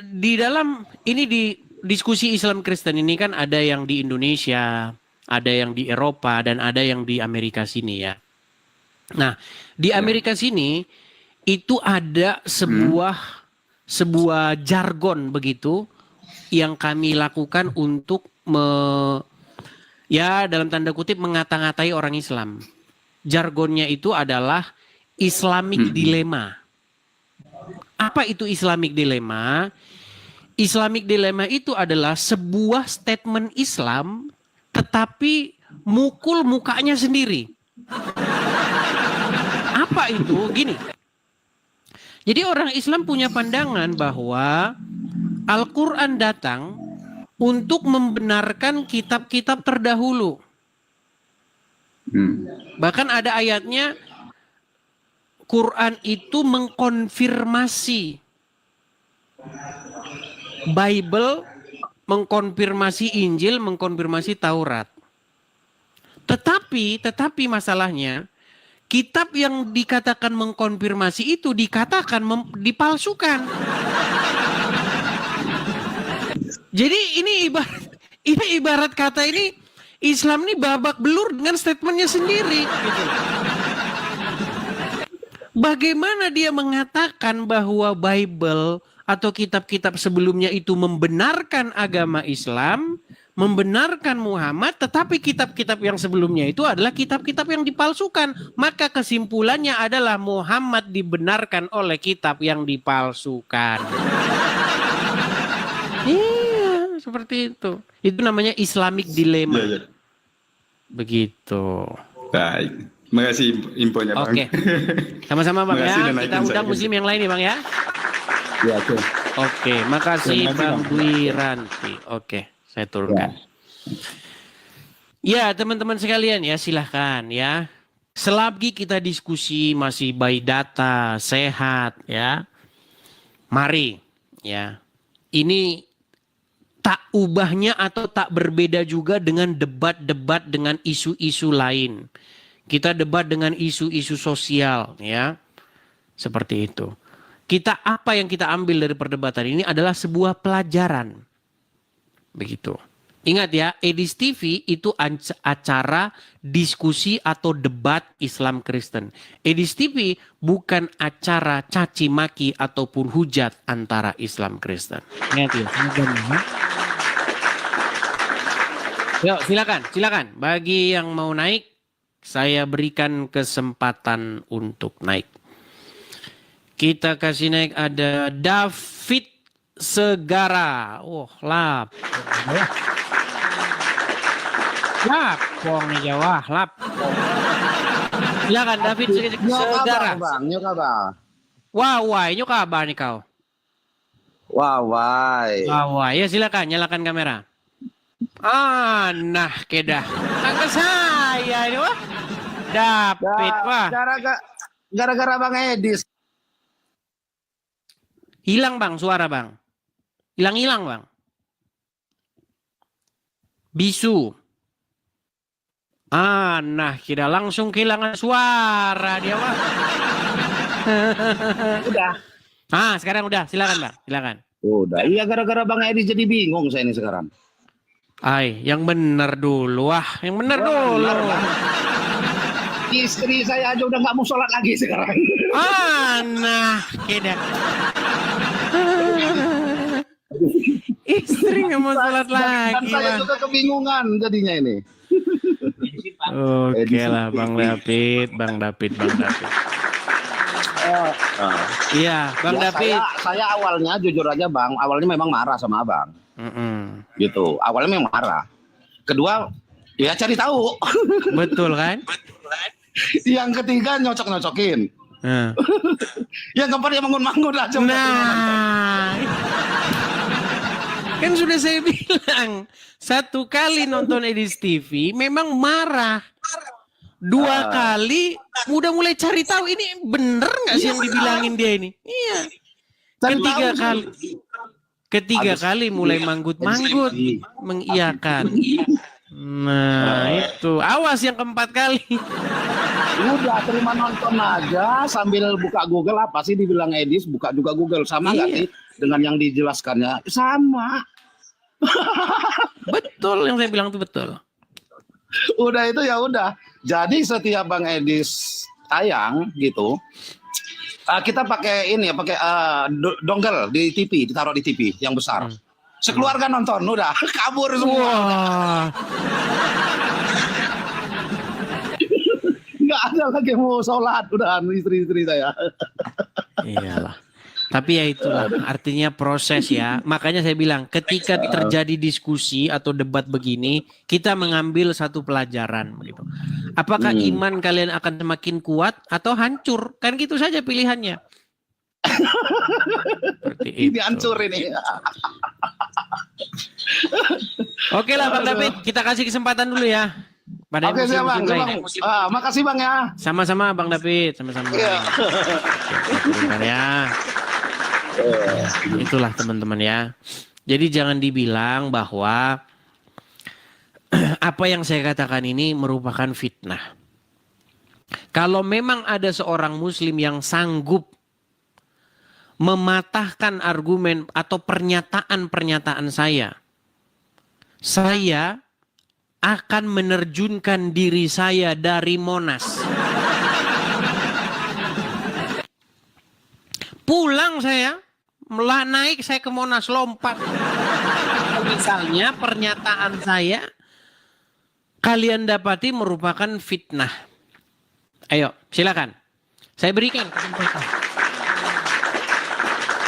di dalam ini diskusi Islam Kristen ini kan ada yang di Indonesia, ada yang di Eropa, dan ada yang di Amerika sini ya. Nah, di Amerika sini itu ada sebuah jargon begitu yang kami lakukan untuk ya dalam tanda kutip mengata-ngatai orang Islam. Jargonnya itu adalah Islamic Dilemma. Apa itu Islamic Dilemma? Islamic Dilemma itu adalah sebuah statement Islam tetapi mukul mukanya sendiri. Apa itu? Gini. Jadi orang Islam punya pandangan bahwa Al-Quran datang untuk membenarkan kitab-kitab terdahulu. Bahkan ada ayatnya, Quran itu mengkonfirmasi Bible, mengkonfirmasi Injil, mengkonfirmasi Taurat. Tetapi masalahnya, kitab yang dikatakan mengkonfirmasi itu dikatakan dipalsukan. Jadi ini ibarat kata ini Islam ini babak belur dengan statementnya sendiri. Gitu. Bagaimana dia mengatakan bahwa Bible atau kitab-kitab sebelumnya itu membenarkan agama Islam, membenarkan Muhammad, tetapi kitab-kitab yang sebelumnya itu adalah kitab-kitab yang dipalsukan. Maka kesimpulannya adalah Muhammad dibenarkan oleh kitab yang dipalsukan. Iya, seperti itu. Itu namanya Islamic Dilemma. Ya. Begitu. Baik. Terima kasih infonya Bang. Oke. Sama-sama Bang ya. dan Kita Aikin undang saya. muslim yang lain ya Bang ya. Ya, oke. Oke, makasih Terima kasih, Bang Bang. Dwi Ranti. Oke, saya turunkan. Ya, teman-teman sekalian ya, silahkan ya. Selagi kita diskusi masih by data, sehat ya. Mari ya. Ini tak ubahnya atau tak berbeda juga dengan debat-debat dengan isu-isu lain. Kita debat dengan isu-isu sosial ya. Seperti itu. Apa yang kita ambil dari perdebatan ini adalah sebuah pelajaran. Begitu. Ingat ya, Edis TV itu acara diskusi atau debat Islam Kristen. Edis TV bukan acara caci maki ataupun hujat antara Islam Kristen. Ingat ya. Yuk, silakan. Bagi yang mau naik, saya berikan kesempatan untuk naik. Kita kasih naik ada David Segara. Oh, lap. Lap. Wong nih Jawa, lap. Silakan David Segara. Bang, nyokabang. Wah, ini kabar nih kau. Wawai. Ya silakan, nyalakan kamera. Nah, kedah. Angka saya ini wah. David, wah. Gara-gara Bang Edis. Hilang Bang, suara Bang. Hilang Bang. Bisu. Nah, kita langsung kehilangan suara dia Bang. Udah. Sekarang udah, silakan Bang, silakan. Udah. Iya, gara-gara Bang Edis jadi bingung saya ini sekarang. Yang benar dulu. Yang benar dulu. Istri saya aja udah nggak mau sholat lagi sekarang. Nah, kedah. Istri nggak mau sholat lagi. Dan saya Bang. juga kebingungan jadinya ini. Oke lah Bang David. Iya Bang Ya, David. saya awalnya jujur aja Bang, awalnya memang marah sama Abang. Gitu. Awalnya memang marah. Kedua, ya cari tahu. Betul kan? Yang ketiga nyocok-nyocokin. Yang keempat ya manggun-manggun aja. Nah, kan sudah saya bilang, satu kali nonton Edis TV memang marah. Dua kali udah mulai cari tahu ini bener nggak sih yang dibilangin dia ini. Iya. Ketiga kali mulai manggut-manggut mengiyakan. Nah itu, awas yang keempat kali. Udah terima nonton aja sambil buka Google, apa sih dibilang Edis, buka juga Google, sama nggak sih dengan yang dijelaskannya? Sama. Betul yang saya bilang itu betul. Udah itu ya udah. Jadi setiap Bang Edis tayang gitu, kita pakai ini ya, pakai dongle di TV, ditaruh di TV yang besar. Sekeluarga nonton, udah kabur semua. Wah, Nggak ada lagi mau sholat, udah istri-istri saya. iyalah. Tapi ya itulah artinya proses ya. Makanya saya bilang ketika terjadi diskusi atau debat begini, kita mengambil satu pelajaran begitu. Apakah iman kalian akan semakin kuat atau hancur? Kan gitu saja pilihannya. Seperti Ini itu. hancur ini. Oke lah Bang David, kita kasih kesempatan dulu ya. Pada Oke siap Bang. lain. Makasih Bang ya. Sama-sama Bang David, sama-sama. Iya. Sebentar ya. Itulah teman-teman ya. Jadi jangan dibilang bahwa apa yang saya katakan ini merupakan fitnah. Kalau memang ada seorang muslim yang sanggup mematahkan argumen atau pernyataan-pernyataan saya akan menerjunkan diri saya dari Monas. Pulang saya, naik saya ke Monas, lompat. Misalnya pernyataan saya kalian dapati merupakan fitnah. Ayo, silakan. Saya berikan kesempatan.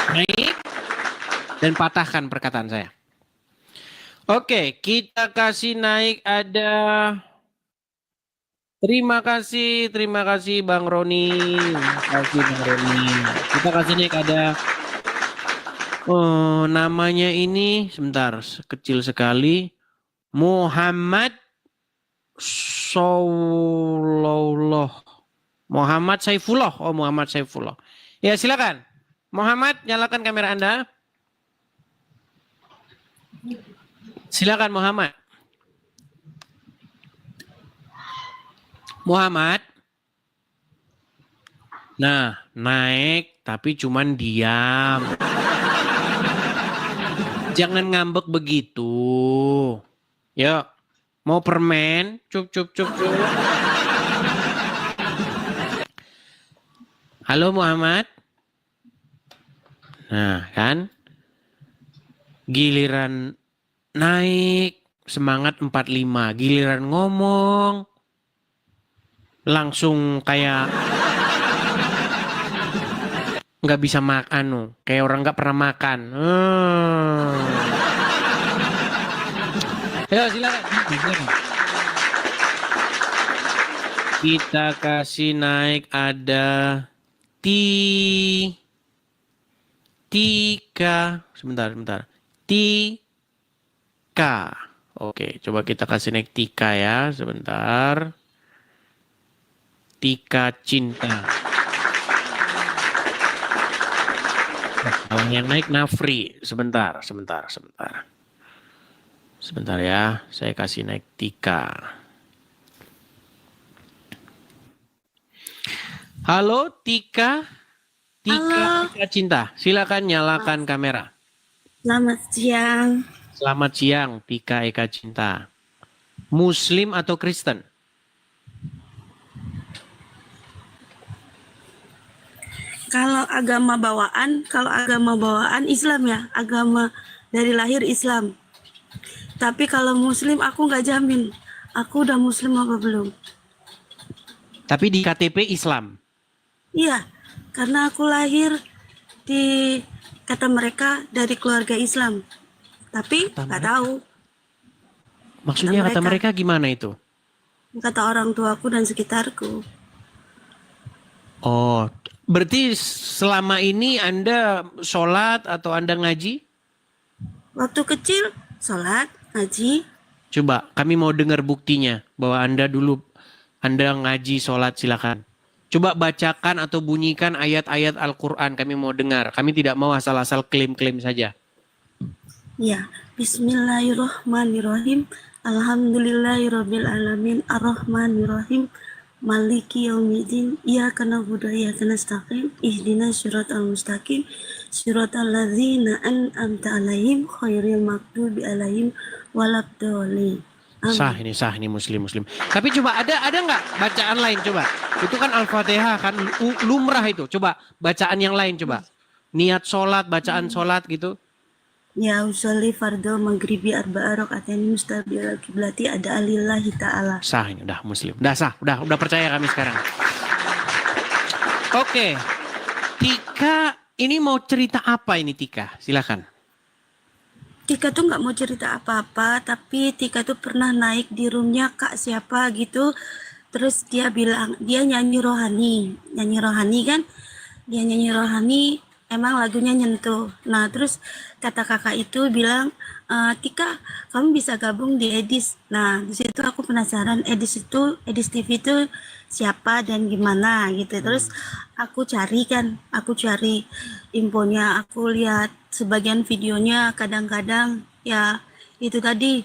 Naik dan patahkan perkataan saya. Oke, kita kasih naik ada. Terima kasih Bang Roni. Terima kasih Bang Roni. Kita kasih naik ada. Oh, namanya ini sebentar, kecil sekali. Muhammad Muhammad Saifullah. Oh, Muhammad Saifullah. Ya, silakan. Muhammad, nyalakan kamera Anda. Silakan Muhammad. Muhammad. Nah, naik tapi cuman diam. Jangan ngambek begitu. Yuk, mau permen? Cup. Halo Muhammad. Nah, kan? Giliran naik semangat 45, giliran ngomong langsung kayak nggak bisa makan, kayak orang nggak pernah makan. Ayo silakan. Kita kasih naik ada Tika. Sebentar. Tika. Oke, coba kita kasih naik Tika ya, sebentar. Tika Cinta. Kalau yang naik Nafri, sebentar. Sebentar ya, saya kasih naik Tika. Halo Tika. Tika Cinta, silakan nyalakan kamera. Selamat siang. Selamat siang, Tika Eka Cinta. Muslim atau Kristen? Kalau agama bawaan Islam ya, agama dari lahir Islam. Tapi kalau Muslim aku nggak jamin, aku udah Muslim apa belum. Tapi di KTP Islam? Iya, karena aku lahir di kata mereka dari keluarga Islam. Tapi nggak tahu. Maksudnya kata mereka gimana itu? Kata orang tuaku dan sekitarku. Oh, berarti selama ini Anda sholat atau Anda ngaji? Waktu kecil sholat, ngaji. Coba kami mau dengar buktinya bahwa Anda ngaji sholat, silakan. Coba bacakan atau bunyikan ayat-ayat Al-Quran, kami mau dengar. Kami tidak mau asal-asal klaim-klaim saja. Ya, Bismillahirrahmanirrahim. Alhamdulillahirrabbilalamin. Ar-Rahmanirrahim. Maliki yaumiddin. Iyyaka na'budu wa iyyaka nasta'in. Ihdinas siratal mustaqim. Siratal ladzina an'amta 'alaihim khairil maghdubi 'alaihim waladdallin. Sah ini muslim. Tapi coba ada nggak bacaan lain coba? Itu kan Al-Fatihah kan lumrah itu. Coba bacaan yang lain coba. Niat sholat, bacaan sholat gitu. Ya usolli fardhu maghribi arba'a rakaatain mustabil kiblati ada alillahi ta'ala. Sah ini udah muslim. Udah sah, udah percaya kami sekarang. Oke. Tika ini mau cerita apa ini Tika? Silakan. Tika tuh nggak mau cerita apa-apa, tapi Tika tuh pernah naik di roomnya Kak siapa gitu. Terus dia bilang, dia nyanyi rohani kan? Dia nyanyi rohani, emang lagunya nyentuh. Nah terus kata kakak itu bilang, Tika kamu bisa gabung di Edis. Nah di situ aku penasaran Edis TV itu siapa dan gimana gitu. Terus aku cari infonya, aku lihat sebagian videonya, kadang-kadang ya itu tadi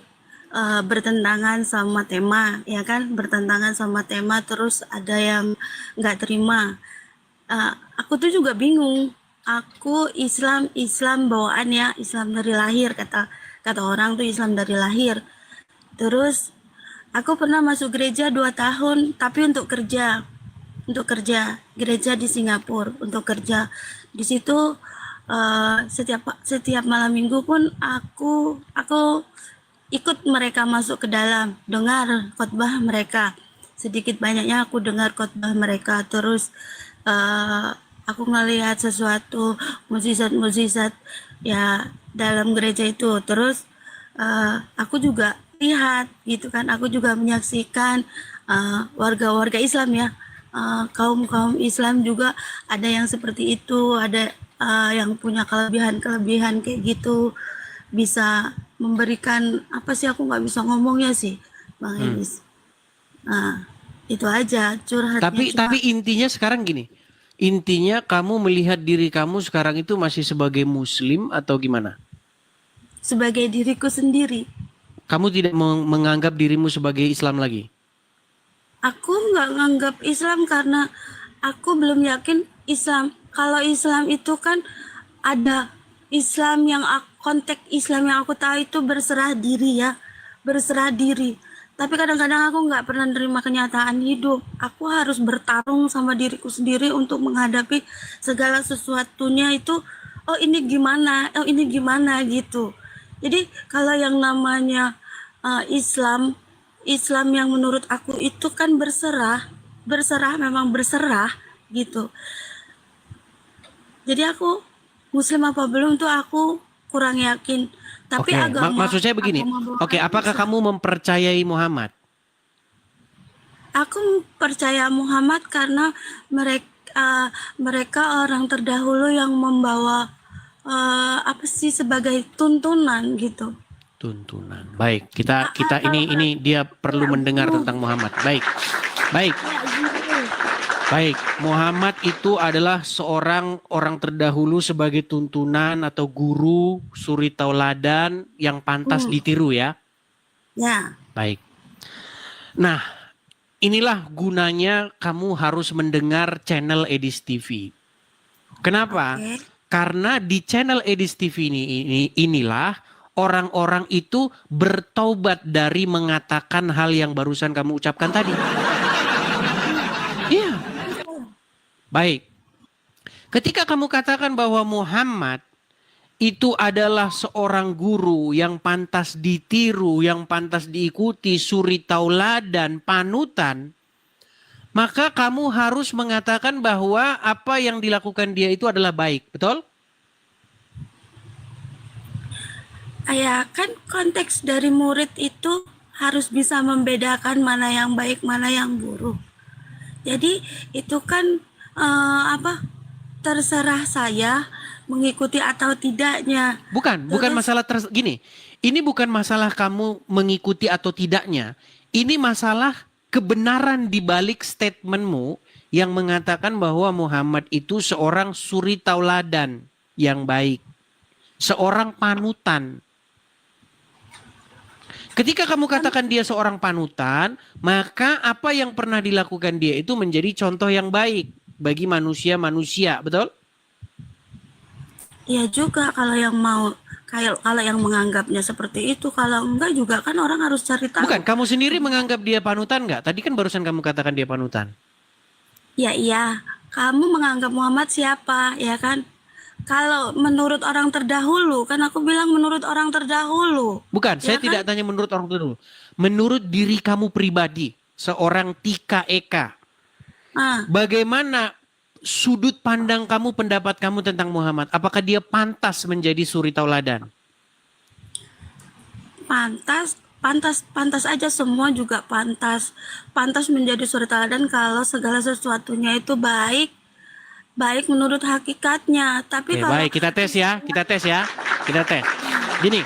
bertentangan sama tema, ya kan, bertentangan sama tema, terus ada yang nggak terima. Aku tuh juga bingung. Aku Islam bawaan ya, Islam dari lahir, kata orang tuh Islam dari lahir. Terus aku pernah masuk gereja 2 tahun, tapi untuk kerja gereja di Singapura untuk kerja. Di situ setiap malam minggu pun aku ikut mereka masuk ke dalam, dengar khotbah mereka. Sedikit banyaknya aku dengar khotbah mereka. Terus aku ngelihat sesuatu mukjizat ya dalam gereja itu. Terus aku juga lihat gitu kan, aku juga menyaksikan warga-warga Islam ya, kaum Islam juga ada yang seperti itu, ada yang punya kelebihan kayak gitu, bisa memberikan apa sih, aku nggak bisa ngomongnya sih Bang Enis. Nah itu aja curhatnya. Tapi intinya sekarang gini, intinya kamu melihat diri kamu sekarang itu masih sebagai muslim atau gimana? Sebagai diriku sendiri. Kamu tidak menganggap dirimu sebagai Islam lagi? Aku nggak nganggap Islam karena aku belum yakin Islam. Kalau Islam itu kan ada Islam yang konteks Islam yang aku tahu itu berserah diri ya, berserah diri. Tapi kadang-kadang aku nggak pernah menerima kenyataan hidup. Aku harus bertarung sama diriku sendiri untuk menghadapi segala sesuatunya itu. Oh ini gimana gitu. Jadi kalau yang namanya Islam yang menurut aku itu kan berserah memang berserah gitu. Jadi aku Muslim apa belum tuh aku kurang yakin. Tapi agama. Maksud saya begini. Oke, apakah kamu mempercayai Muhammad? Aku percaya Muhammad karena mereka orang terdahulu yang membawa apa sih sebagai tuntunan gitu. Tuntunan. Baik, kita ini dia perlu mendengar tentang Muhammad. Baik, Muhammad itu adalah seorang orang terdahulu sebagai tuntunan atau guru, suri tauladan yang pantas ditiru ya. Ya. Baik. Nah, inilah gunanya kamu harus mendengar channel Edis TV. Kenapa? Okay. Karena di channel Edis TV inilah orang-orang itu bertaubat dari mengatakan hal yang barusan kamu ucapkan tadi. Iya. Baik. Ketika kamu katakan bahwa Muhammad itu adalah seorang guru yang pantas ditiru, yang pantas diikuti, suri tauladan, panutan, maka kamu harus mengatakan bahwa apa yang dilakukan dia itu adalah baik, betul? Ya kan konteks dari murid itu harus bisa membedakan mana yang baik, mana yang buruk. Jadi itu kan terserah saya mengikuti atau tidaknya. Bukan masalah gini. Ini bukan masalah kamu mengikuti atau tidaknya. Ini masalah kebenaran di balik statementmu yang mengatakan bahwa Muhammad itu seorang suri tauladan yang baik. Seorang panutan. Ketika kamu katakan dia seorang panutan, maka apa yang pernah dilakukan dia itu menjadi contoh yang baik bagi manusia-manusia, betul? Iya juga kalau yang mau, kalau yang menganggapnya seperti itu, kalau enggak juga kan orang harus cari tahu. Bukan, kamu sendiri menganggap dia panutan nggak? Tadi kan barusan kamu katakan dia panutan. Ya iya, kamu menganggap Muhammad siapa, ya kan? Kalau menurut orang terdahulu, kan aku bilang menurut orang terdahulu. Bukan, Ya saya kan? tidak tanya menurut orang dulu. Menurut diri kamu pribadi, seorang Tika Eka, Ah, bagaimana sudut pandang kamu, pendapat kamu tentang Muhammad? Apakah dia pantas menjadi suri tauladan? pantas aja, semua juga pantas. Pantas menjadi suri tauladan kalau segala sesuatunya itu baik menurut hakikatnya. Tapi Oke, kalau baik, kita tes ya. Kita tes. Gini.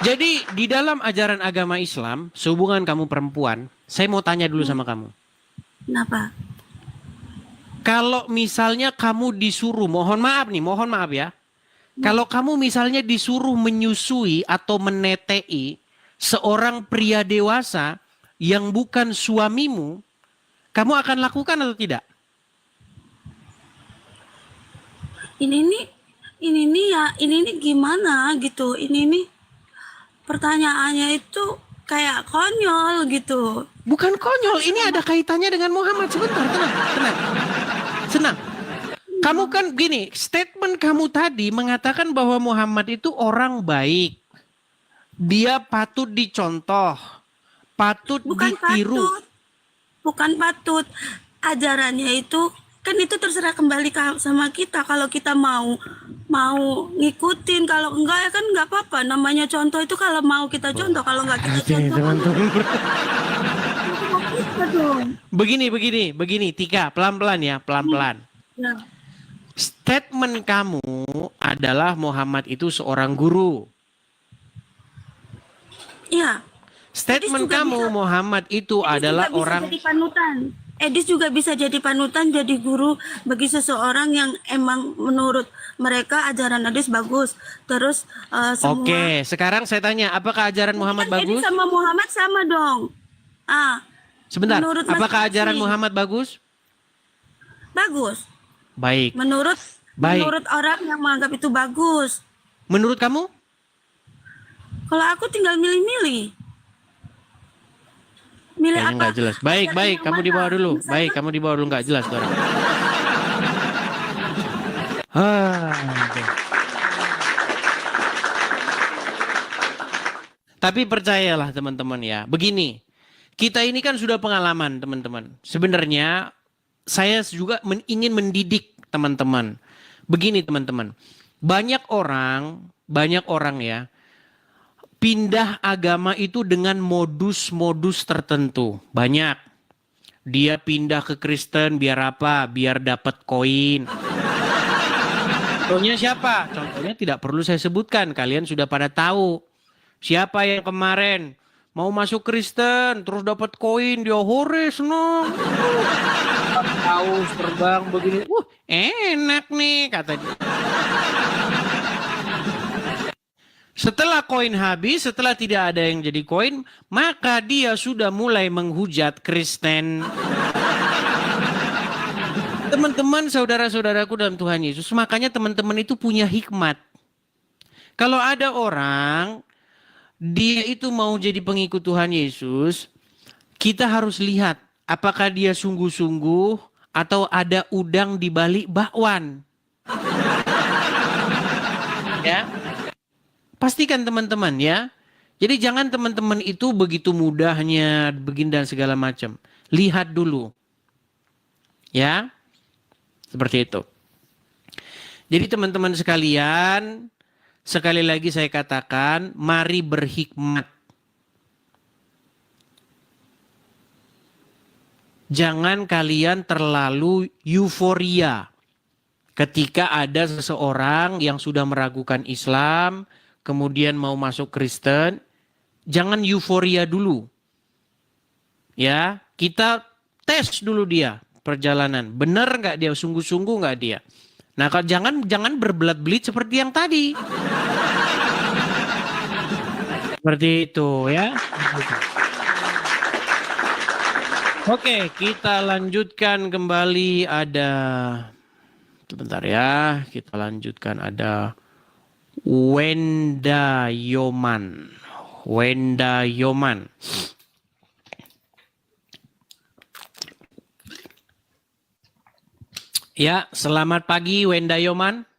Jadi di dalam ajaran agama Islam, sehubungan kamu perempuan, saya mau tanya dulu sama kamu. kenapa? Kalau misalnya kamu disuruh, mohon maaf ya. Kalau kamu misalnya disuruh menyusui atau menetei seorang pria dewasa yang bukan suamimu, kamu akan lakukan atau tidak? Ini nih gimana gitu. Ini nih pertanyaannya itu kayak konyol gitu. Bukan konyol, ini ada kaitannya dengan Muhammad. Sebentar, tenang. Kamu kan gini, statement kamu tadi mengatakan bahwa Muhammad itu orang baik. Dia patut dicontoh, patut ditiru. Bukan patut. Ajarannya itu kan itu terserah kembali sama kita. Kalau kita mau ngikutin, kalau enggak ya kan enggak apa-apa. Namanya contoh itu kalau mau kita contoh, kalau enggak kita contoh. Begini, Tika, pelan-pelan ya, pelan-pelan. Ya. Statement kamu adalah Muhammad itu seorang guru. Iya. Statement juga kamu bisa- Muhammad itu Edis adalah juga bisa orang. jadi panutan. Edis juga bisa jadi panutan, jadi guru bagi seseorang yang emang menurut mereka ajaran Edis bagus. Terus semua. Oke, sekarang saya tanya, apakah ajaran Muhammad Kan Edis bagus? sama Muhammad sama dong. Sebentar, menurut apakah masing-masing. ajaran Muhammad bagus? Bagus. Baik. Menurut Baik. orang yang menganggap itu bagus. Menurut kamu? Kalau aku tinggal milih-milih. Milih Kayaknya apa? nggak jelas. Baik, Ajaran baik, yang kamu mana? dibawa dulu. Misalnya, Baik, kamu dibawa dulu, nggak jelas tuh orang. Oke. Tapi percayalah teman-teman ya, begini, kita ini kan sudah pengalaman teman-teman. Sebenarnya saya juga ingin mendidik teman-teman. Begini teman-teman, banyak orang ya, pindah agama itu dengan modus-modus tertentu. Banyak. Dia pindah ke Kristen biar apa? Biar dapat koin. Contohnya siapa? Contohnya tidak perlu saya sebutkan. Kalian sudah pada tahu. Siapa yang kemarin mau masuk Kristen terus dapat koin, dia hore senang. Haus terbang begini. Enak nih kata dia. Setelah koin habis, setelah tidak ada yang jadi koin, maka dia sudah mulai menghujat Kristen. Teman-teman, saudara-saudaraku dalam Tuhan Yesus, makanya teman-teman itu punya hikmat. Kalau ada orang, dia itu mau jadi pengikut Tuhan Yesus, kita harus lihat apakah dia sungguh-sungguh atau ada udang di balik bakwan. Ya. Pastikan teman-teman ya. Jadi jangan teman-teman itu begitu mudahnya begini dan segala macam. Lihat dulu. Ya. Seperti itu. Jadi teman-teman sekalian, sekali lagi saya katakan, mari berhikmat. Jangan kalian terlalu euforia ketika ada seseorang yang sudah meragukan Islam, kemudian mau masuk Kristen. Jangan euforia dulu. Ya, kita tes dulu dia perjalanan. Benar nggak dia, sungguh-sungguh nggak dia. Nah, jangan berbelat-belit seperti yang tadi. Seperti itu ya. Oke, kita lanjutkan kembali. Ada Sebentar ya, kita lanjutkan. Ada Wenda Yoman. Wenda Yoman. Ya, selamat pagi Wenda Yoman.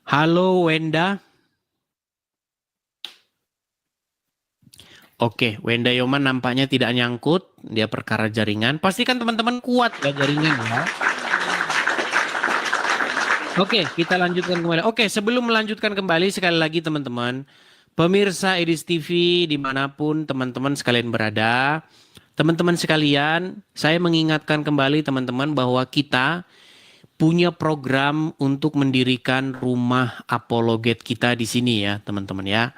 Halo Wenda. Oke, Wenda Yoman nampaknya tidak nyangkut. Dia perkara jaringan. Pastikan teman-teman kuat ya jaringan ya. Oke, kita lanjutkan kembali. Oke, sebelum melanjutkan kembali sekali lagi teman-teman. Pemirsa Edis TV dimanapun teman-teman sekalian berada. Teman-teman sekalian, saya mengingatkan kembali teman-teman bahwa kita punya program untuk mendirikan rumah apologet kita di sini ya teman-teman ya.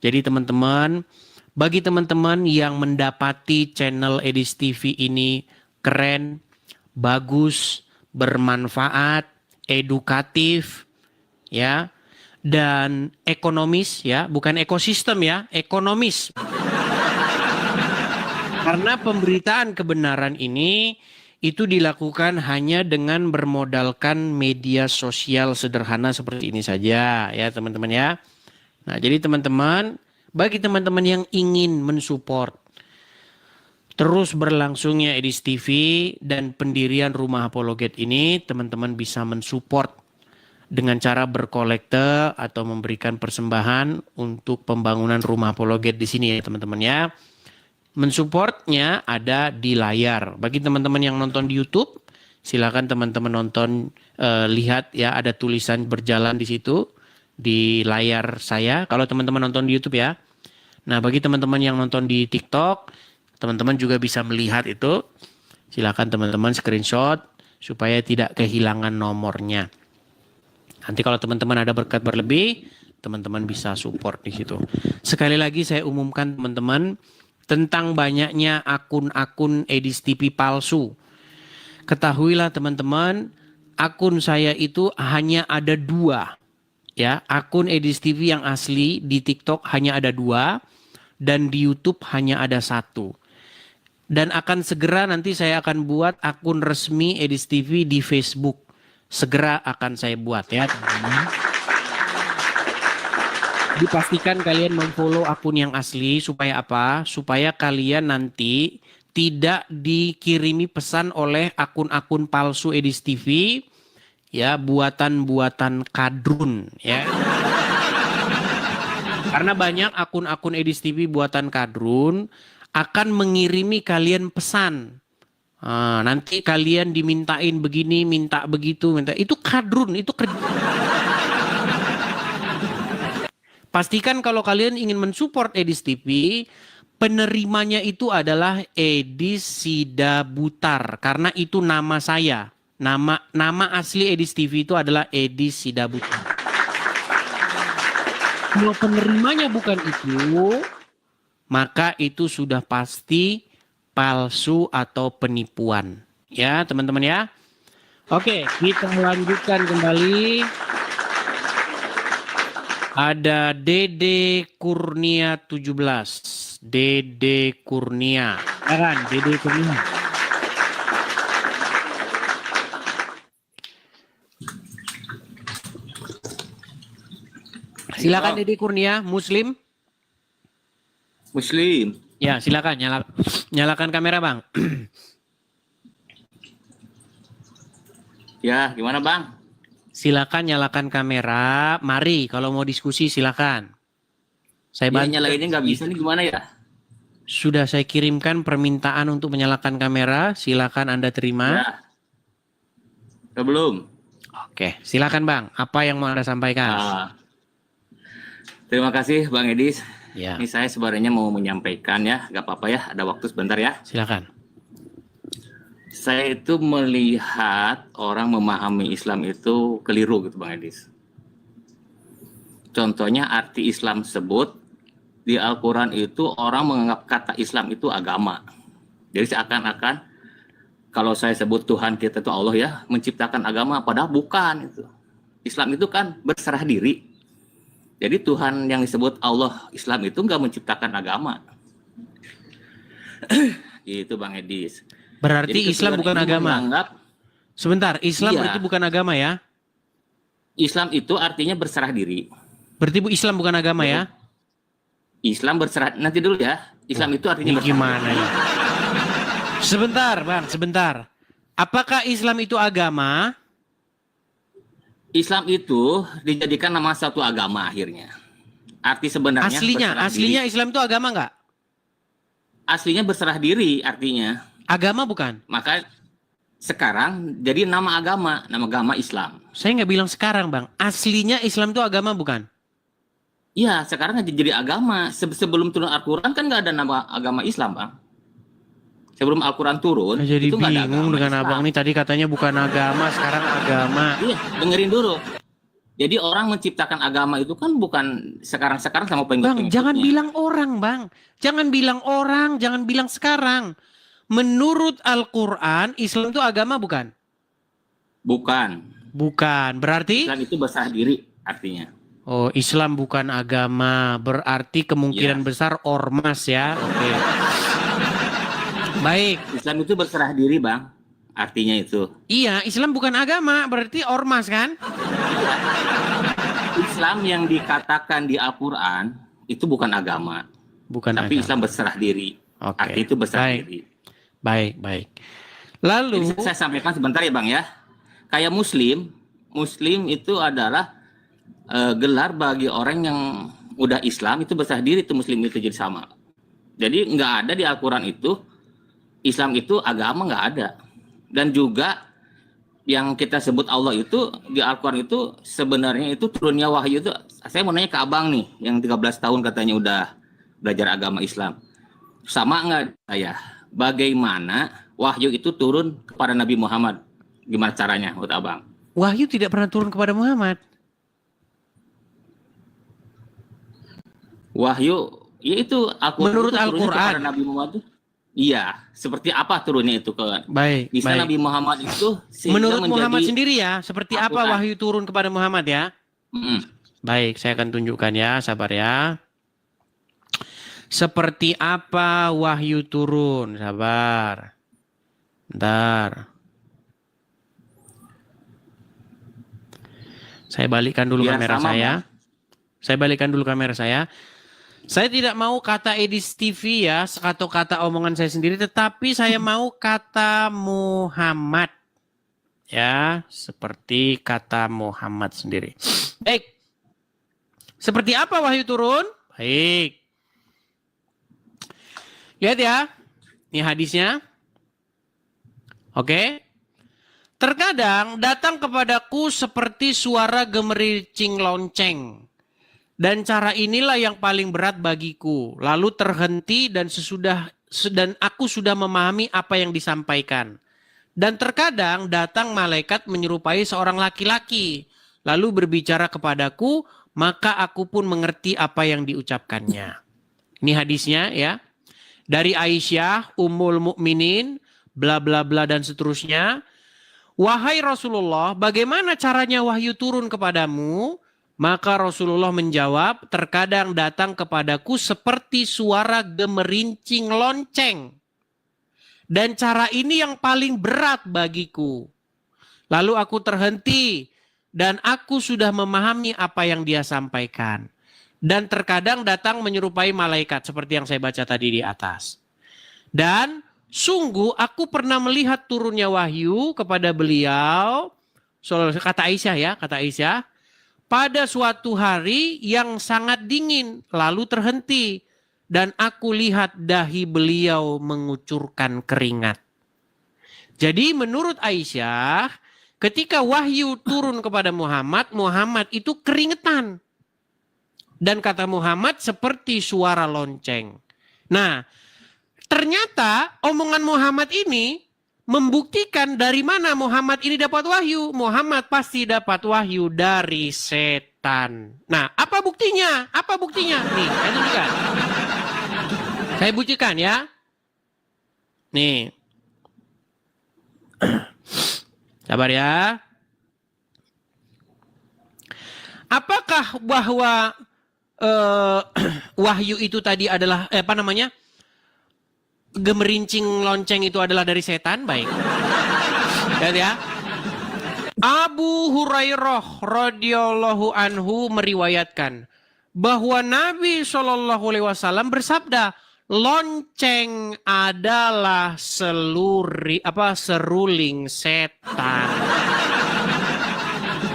Jadi teman-teman, bagi teman-teman yang mendapati channel Edis TV ini keren, bagus, bermanfaat, edukatif ya, dan ekonomis ya, bukan ekosistem ya, ekonomis. Karena pemberitaan kebenaran ini itu dilakukan hanya dengan bermodalkan media sosial sederhana seperti ini saja ya teman-teman ya. Nah jadi teman-teman, bagi teman-teman yang ingin mensupport terus berlangsungnya Edis TV dan pendirian rumah apologet ini, teman-teman bisa mensupport dengan cara berkolekte atau memberikan persembahan untuk pembangunan rumah apologet di sini ya teman-teman ya. Mensupportnya ada di layar. Bagi teman-teman yang nonton di YouTube, silakan teman-teman nonton, lihat ya ada tulisan berjalan di situ di layar saya. Kalau teman-teman nonton di YouTube ya. Nah bagi teman-teman yang nonton di TikTok, teman-teman juga bisa melihat itu. Silakan teman-teman screenshot supaya tidak kehilangan nomornya. Nanti kalau teman-teman ada berkat berlebih, teman-teman bisa support di situ. Sekali lagi saya umumkan teman-teman tentang banyaknya akun-akun Edis TV palsu. Ketahuilah teman-teman, akun saya itu hanya ada 2. Ya, akun Edis TV yang asli di TikTok hanya ada 2 dan di YouTube hanya ada 1. Dan akan segera nanti saya akan buat akun resmi Edis TV di Facebook. Segera akan saya buat ya teman-teman. Dipastikan kalian memfollow akun yang asli supaya apa? Supaya kalian nanti tidak dikirimi pesan oleh akun-akun palsu Edis TV ya, buatan-buatan kadrun ya. Karena banyak akun-akun Edis TV buatan kadrun akan mengirimi kalian pesan. Nanti kalian dimintain begini, minta begitu, minta itu kadrun, itu kerja. Pastikan kalau kalian ingin mensupport Edis TV, penerimanya itu adalah Edis Sidabutar. Karena itu nama saya. Nama asli Edis TV itu adalah Edis Sidabutar. Kalau penerimanya bukan itu, maka itu sudah pasti palsu atau penipuan. Ya teman-teman ya. Oke, kita lanjutkan kembali. Ada Dede Kurnia 17. Dede Kurnia. Ya kan, Dede Kurnia. Silakan Dede Kurnia, Muslim. Muslim. Ya, silakan nyalakan kamera, Bang. Ya, gimana Bang? Silakan nyalakan kamera. Mari kalau mau diskusi silakan. Saya Ya, bantu. nyalainnya nggak bisa nih, gimana ya? Sudah saya kirimkan permintaan untuk menyalakan kamera. Silakan Anda terima. Ya. Belum. Oke, silakan Bang. Apa yang mau Anda sampaikan? Terima kasih Bang Edis. Ya, Ini saya sebenarnya mau menyampaikan ya, nggak apa-apa ya, ada waktu sebentar ya. silakan. Saya itu melihat orang memahami Islam itu keliru gitu Bang Edis. Contohnya arti Islam sebut di Al-Quran itu orang menganggap kata Islam itu agama. Jadi seakan-akan kalau saya sebut Tuhan kita itu Allah ya, menciptakan agama, padahal bukan itu. Islam itu kan berserah diri. Jadi Tuhan yang disebut Allah Islam itu nggak menciptakan agama. Itu Bang Edis. Berarti Jadi Islam keturunan bukan ini agama. menganggap Sebentar, Islam Iya. berarti bukan agama ya? Islam itu artinya berserah diri. Berarti Islam bukan agama ya? Islam berserah, nanti dulu ya. Islam itu artinya Ini berserah gimana ya? Sebentar, Bang, sebentar. Apakah Islam itu agama? Islam itu dijadikan nama satu agama akhirnya. Arti sebenarnya berserah Aslinya diri. Islam itu agama nggak? Aslinya berserah diri artinya. Agama bukan? Maka sekarang jadi nama agama Islam. Saya nggak bilang sekarang, Bang. Aslinya Islam itu agama bukan? Iya, sekarang jadi agama. Sebelum turun Al-Quran kan nggak ada nama agama Islam, Bang. Sebelum Al-Quran turun, Saya jadi itu nggak ada bingung agama dengan Islam. abang nih. Tadi katanya bukan agama, sekarang agama. Iya, dengerin dulu. Jadi orang menciptakan agama itu kan bukan sekarang-sekarang sama Bang, jangan pengikut-pengikutnya. bilang orang, Bang. Jangan bilang orang, jangan bilang sekarang. Menurut Al-Quran, Islam itu agama bukan? Bukan. Bukan. Berarti? Islam itu berserah diri artinya. Oh, Islam bukan agama. Berarti kemungkinan Iya. besar ormas ya. Oke. Baik. Islam itu berserah diri, Bang. Artinya itu. Iya, Islam bukan agama. Berarti ormas kan? Islam yang dikatakan di Al-Quran itu bukan agama. Bukan Tapi agama. Islam berserah diri. Oke. Arti itu berserah Baik. diri. Baik. Lalu, Jadi saya sampaikan sebentar ya, Bang ya. Kayak Muslim itu adalah gelar bagi orang yang udah Islam itu berserah diri, itu Muslim itu jadi sama. Jadi nggak ada di Al-Quran itu Islam itu agama, nggak ada. Dan juga yang kita sebut Allah itu di Al-Quran itu sebenarnya itu turunnya wahyu itu. Saya mau nanya ke abang nih, yang 13 tahun katanya udah belajar agama Islam. Sama nggak saya? Bagaimana wahyu itu turun kepada Nabi Muhammad? Gimana caranya menurut abang? wahyu tidak pernah turun kepada Muhammad. Wahyu, yaitu Menurut itu turunnya Al-Quran. kepada Nabi Muhammad itu. Iya, seperti apa turunnya itu ke? Baik. Bisa Nabi Muhammad itu sehingga Menurut menjadi Muhammad sendiri ya, seperti apa Al-Quran. wahyu turun kepada Muhammad ya? Mm-mm. Baik, saya akan tunjukkan ya, sabar ya. Seperti apa wahyu turun, sabar. Bentar. Saya balikkan dulu Biar kamera sama, saya. Bang. Saya balikkan dulu kamera saya. Saya tidak mau kata Edis TV ya, atau kata omongan saya sendiri, tetapi saya mau kata Muhammad. Ya, seperti kata Muhammad sendiri. Baik. Seperti apa wahyu turun? Baik. Lihat ya. Ini hadisnya. Oke. Terkadang datang kepadaku seperti suara gemericing lonceng. Dan cara inilah yang paling berat bagiku. Lalu terhenti dan aku sudah memahami apa yang disampaikan. Dan terkadang datang malaikat menyerupai seorang laki-laki. Lalu berbicara kepadaku, maka aku pun mengerti apa yang diucapkannya. Ini hadisnya ya. Dari Aisyah, Ummul Mukminin, bla bla bla dan seterusnya. Wahai Rasulullah, bagaimana caranya wahyu turun kepadamu? Maka Rasulullah menjawab, terkadang datang kepadaku seperti suara gemerincing lonceng. Dan cara ini yang paling berat bagiku. Lalu aku terhenti dan aku sudah memahami apa yang dia sampaikan. Dan terkadang datang menyerupai malaikat seperti yang saya baca tadi di atas. Dan sungguh aku pernah melihat turunnya wahyu kepada beliau. Kata Aisyah ya, kata Aisyah. Pada suatu hari yang sangat dingin, lalu terhenti. Dan aku lihat dahi beliau mengucurkan keringat. Jadi menurut Aisyah, ketika wahyu turun kepada Muhammad, Muhammad itu keringetan. Dan kata Muhammad seperti suara lonceng. Nah, ternyata omongan Muhammad ini membuktikan dari mana Muhammad ini dapat wahyu. Muhammad pasti dapat wahyu dari setan. Nah, apa buktinya? Apa buktinya? Nih, saya tunjukkan. Saya buktikan ya. Nih. Sabar ya. Apakah bahwa wahyu itu tadi adalah gemerincing lonceng itu adalah dari setan? Baik. Lihat ya. Abu Hurairah radhiyallahu anhu meriwayatkan bahwa Nabi SAW bersabda, lonceng adalah seruling setan.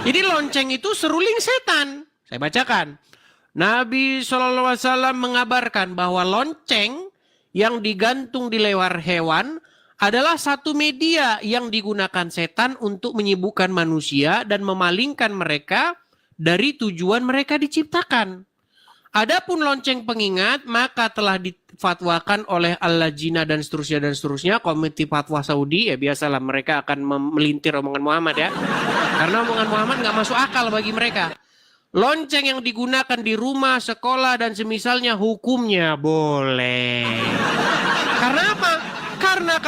Jadi lonceng itu seruling setan. Saya bacakan. Nabi SAW mengabarkan bahwa lonceng yang digantung di leher hewan adalah satu media yang digunakan setan untuk menyibukkan manusia dan memalingkan mereka dari tujuan mereka diciptakan. Adapun lonceng pengingat maka telah difatwakan oleh Al-Lajnah dan seterusnya, Komite Fatwa Saudi, ya biasalah mereka akan melintir omongan Muhammad ya. Karena omongan Muhammad nggak masuk akal bagi mereka. Lonceng yang digunakan di rumah, sekolah dan semisalnya hukumnya boleh. Karena apa? Karena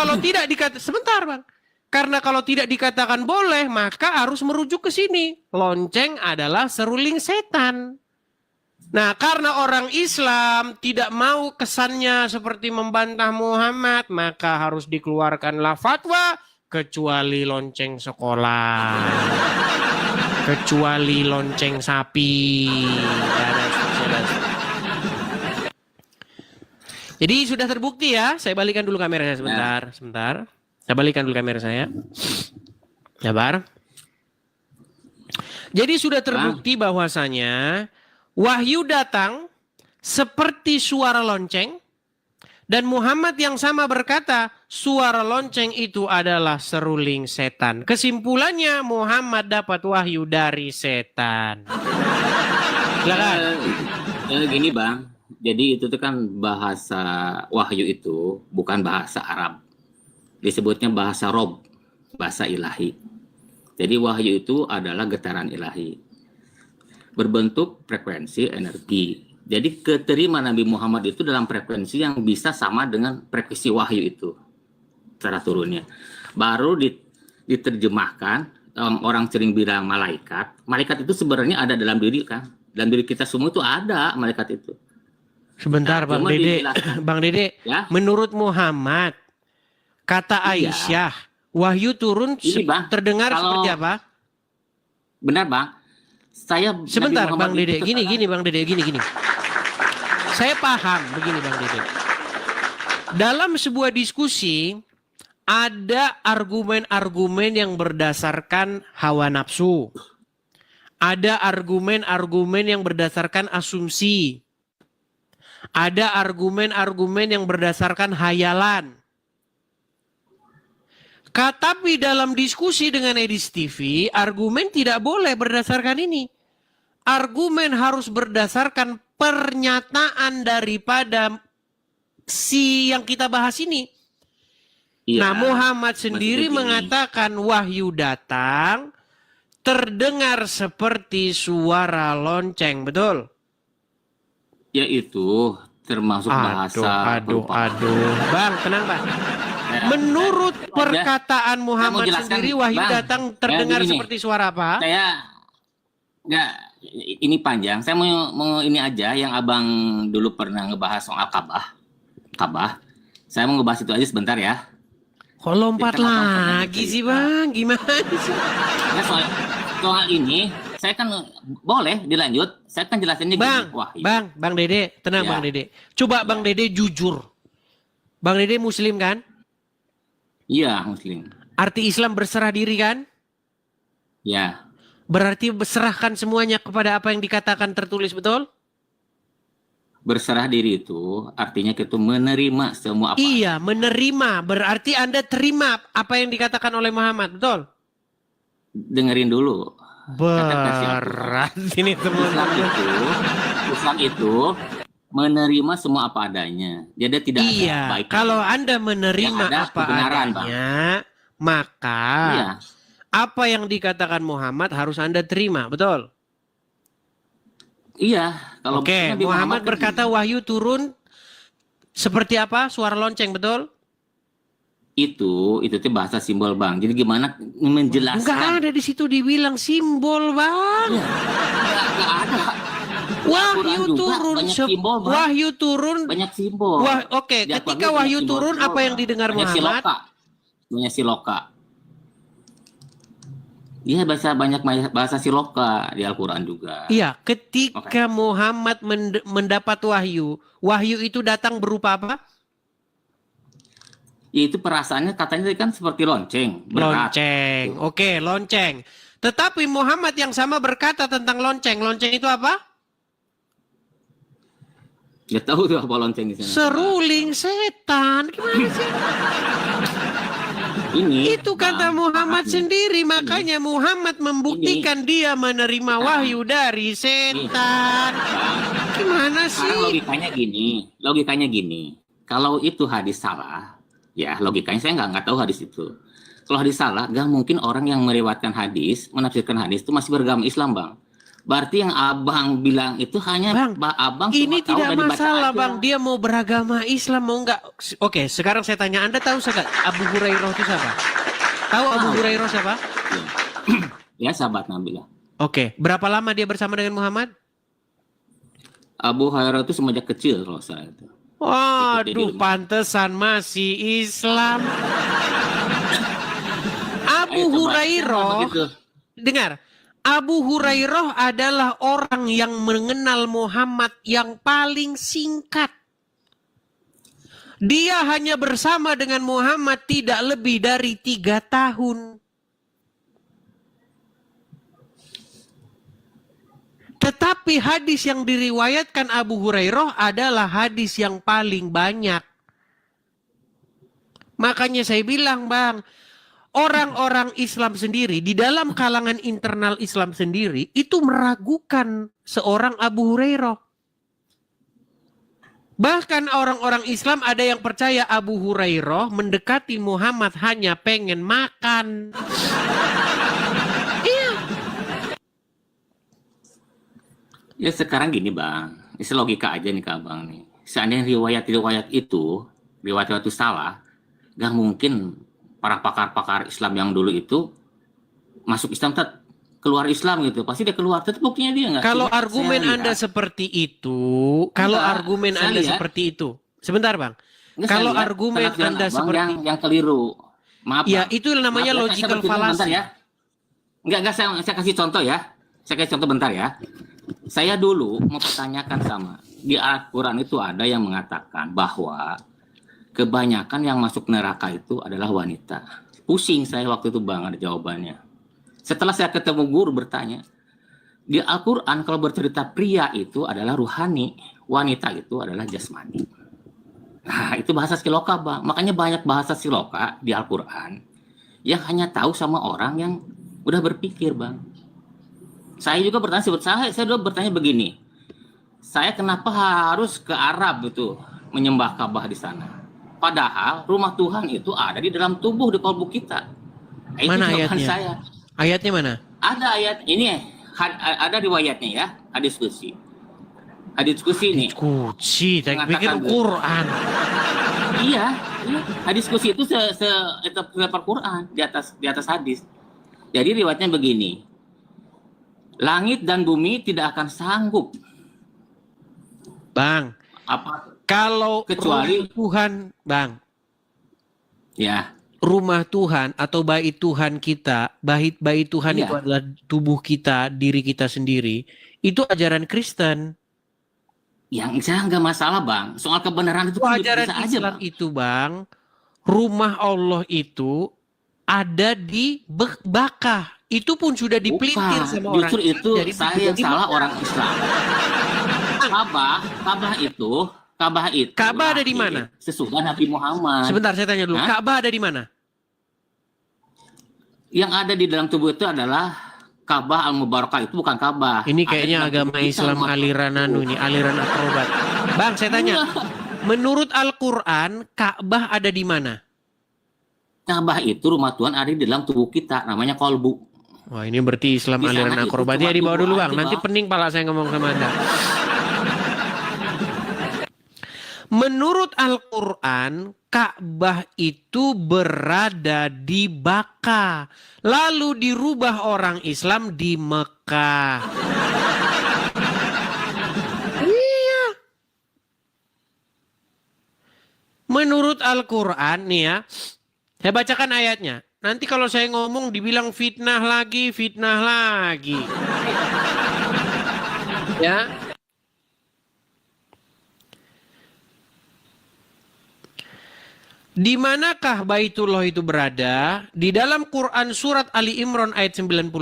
kalau tidak dikatakan boleh, maka harus merujuk ke sini. Lonceng adalah seruling setan. Nah, karena orang Islam tidak mau kesannya seperti membantah Muhammad, maka harus dikeluarkanlah fatwa kecuali lonceng sekolah, kecuali lonceng sapi. Jadi sudah terbukti ya. Saya balikan dulu kamera saya sebentar. Saya balikan dulu kamera saya. Sabar. Jadi sudah terbukti bahwasanya wahyu datang seperti suara lonceng dan Muhammad yang sama berkata suara lonceng itu adalah seruling setan. Kesimpulannya Muhammad dapat wahyu dari setan. Silakan. Gini Bang, jadi itu tuh kan bahasa wahyu itu bukan bahasa Arab. Disebutnya bahasa Rob, bahasa ilahi. Jadi wahyu itu adalah getaran ilahi. Berbentuk frekuensi energi. Jadi keterima Nabi Muhammad itu dalam frekuensi yang bisa sama dengan frekuensi wahyu itu. Cara turunnya. Baru diterjemahkan, orang sering bilang malaikat. Malaikat itu sebenarnya ada dalam diri kan. Dalam diri kita semua itu ada malaikat itu. Sebentar Bang Dede. Bang Dede, ya? Menurut Muhammad, kata Aisyah, wahyu turun terdengar seperti apa? Benar Bang. Saya sebentar Bang Dede, gini Bang Dede, gini. Saya paham begini Bang Dede. Dalam sebuah diskusi ada argumen-argumen yang berdasarkan hawa nafsu. Ada argumen-argumen yang berdasarkan asumsi. Ada argumen-argumen yang berdasarkan hayalan. Tapi dalam diskusi dengan Edis TV, argumen tidak boleh berdasarkan ini. Argumen harus berdasarkan pernyataan daripada si yang kita bahas ini. Iya, nah, Muhammad sendiri mengatakan wahyu datang terdengar seperti suara lonceng, betul? Ya itu termasuk bahasa. Aduh. Bang, tenang Bang. Menurut perkataan Muhammad sendiri, wahyu datang terdengar seperti suara apa? Ini panjang. Saya mau ini aja yang abang dulu pernah ngebahas soal Ka'bah. Saya mau ngebahas itu aja sebentar ya. Kok lompat lagi sih Bang? Gimana sih? Ya, soal ini, saya kan boleh dilanjut. Saya kan jelasinnya gini. Bang Dede, tenang ya. Bang Dede. Coba Bang Dede jujur. Bang Dede Muslim kan? Iya, Muslim. Arti Islam berserah diri kan? Ya. Berarti berserahkan semuanya kepada apa yang dikatakan tertulis, betul? Berserah diri itu artinya kita menerima semua apa. Iya, menerima. Berarti Anda terima apa yang dikatakan oleh Muhammad, betul? Dengerin dulu. Berat ini teman-teman. Islam itu menerima semua apa adanya. Jadi tidak ada baik. Kalau Anda menerima apa adanya, maka apa yang dikatakan Muhammad harus Anda terima, betul? Iya. Kalau Muhammad berkata wahyu turun seperti apa? Suara lonceng, betul? Itu bahasa simbol Bang. Jadi gimana menjelaskan? Enggak ada di situ dibilang simbol Bang. Enggak ada. Wahyu juga turun, banyak simbol, Bang. wahyu turun. Banyak simbol. Oke, Di Al-Quran ketika banyak wahyu simbol turun simbol, apa yang Bang. didengar Banyak Muhammad? Banyak siloka. Dia banyak bahasa siloka di Al-Quran juga. Iya, ketika Muhammad mendapat wahyu, wahyu itu datang berupa apa? Itu perasaannya katanya kan seperti lonceng, berat. Lonceng. Oke, lonceng. Tetapi Muhammad yang sama berkata tentang lonceng. Lonceng itu apa? Dia tahu tuh apa lonceng di sana. Seruling setan. Gimana sih? Ini Itu kata Bang, Muhammad maaf nih. sendiri. Makanya Muhammad membuktikan dia menerima wahyu dari setan. Gimana Sekarang sih? logikanya gini. Kalau itu hadis salah, ya logikanya saya nggak tahu hadis itu. Kalau hadis salah, nggak mungkin orang yang meriwayatkan hadis, menafsirkan hadis itu masih beragama Islam, Bang. Berarti yang abang bilang itu hanya Bang, abang ini cuma tahu tidak dari baca masalah, aja. Bang. Dia mau beragama Islam mau nggak? Oke, sekarang saya tanya, Anda tahu nggak Abu Hurairah itu siapa? Tahu Abu Hurairah siapa? Ya, sahabat Nabi lah. Oke, berapa lama dia bersama dengan Muhammad? Abu Hurairah itu semenjak kecil kalau saya itu. Waduh, pantesan masih Islam. Abu Hurairah, dengar. Abu Hurairah adalah orang yang mengenal Muhammad yang paling singkat. Dia hanya bersama dengan Muhammad tidak lebih dari 3 tahun. Tetapi hadis yang diriwayatkan Abu Hurairah adalah hadis yang paling banyak. Makanya saya bilang, Bang, orang-orang Islam sendiri, di dalam kalangan internal Islam sendiri, itu meragukan seorang Abu Hurairah. Bahkan orang-orang Islam ada yang percaya Abu Hurairah mendekati Muhammad hanya pengen makan. Iya. Ya sekarang gini Bang, ini logika aja nih Kak Bang nih. Seandainya riwayat-riwayat itu salah, gak mungkin para pakar-pakar Islam yang dulu itu masuk Islam keluar Islam gitu. Pasti dia keluar, tetap buktinya dia nggak. Kalau argumen Anda seperti itu, sebentar Bang. Kalau argumen Anda seperti yang keliru. Maaf ya, Bang. itu namanya Maaf, logical bentar fallacy. ya. Enggak, saya kasih contoh ya. Saya kasih contoh bentar ya. Saya dulu mau pertanyakan sama, di Al-Quran itu ada yang mengatakan bahwa kebanyakan yang masuk neraka itu adalah wanita. Pusing saya waktu itu Bang ada jawabannya. Setelah saya ketemu guru bertanya, di Al-Quran kalau bercerita pria itu adalah ruhani, wanita itu adalah jasmani. Nah itu bahasa siloka Bang. Makanya banyak bahasa siloka di Al-Quran yang hanya tahu sama orang yang udah berpikir Bang. Saya juga bertanya, saya dulu bertanya begini, saya kenapa harus ke Arab itu menyembah Ka'bah di sana? Padahal rumah Tuhan itu ada di dalam tubuh di kalbu kita. Itu mana jawaban ayatnya? Saya. Ayatnya mana? Ada ayat ini, ada riwayatnya ya, hadis qudsi. Hadis qudsi ini. Kunci, saya pikir Mengatakan Quran. Iya, hadis qudsi itu seperti Quran di atas hadis. Jadi riwayatnya begini. Langit dan bumi tidak akan sanggup. Bang, Apa? kalau Kecuali- rumah Tuhan, Bang, Ya, rumah Tuhan atau bait Tuhan kita, bait Tuhan Iya. itu adalah tubuh kita, diri kita sendiri, itu ajaran Kristen. yang saya nggak masalah bang. Soal kebenaran itu kan Ajaran bisa aja Islam bang. itu, Bang, rumah Allah itu ada di Bakah. Itu pun sudah dipelintir sama orang Justru Islam, itu jadi saya sudah yang salah Mekah. orang Islam. Ka'bah itu Ka'bah ada di mana? Sesudah Nabi Muhammad. Sebentar saya tanya dulu, Hah? Ka'bah ada di mana? Yang ada di dalam tubuh itu adalah Ka'bah al-Mubarakah, itu bukan Ka'bah. Ini Ada kayaknya di dalam agama tubuh kita, Islam rumah aliran itu. anu nih, aliran akrobat. Bang, saya tanya, menurut Al-Quran, Ka'bah ada di mana? Ka'bah itu rumah Tuhan ada di dalam tubuh kita, namanya kolbu. Wah, ini berarti Islam Di sana aliran itu akrobat. cuma Ya, dibawa tubuh dulu, Bang. aja, Nanti Bang. pening pala saya ngomong sama Anda. Menurut Al-Quran, Ka'bah itu berada di Bakah. Lalu dirubah orang Islam di Mekah. Al-Quran nih ya, saya bacakan ayatnya. Nanti kalau saya ngomong dibilang fitnah lagi. Ya. Di manakah Baitullah itu berada? Di dalam Quran surat Ali Imran ayat 96.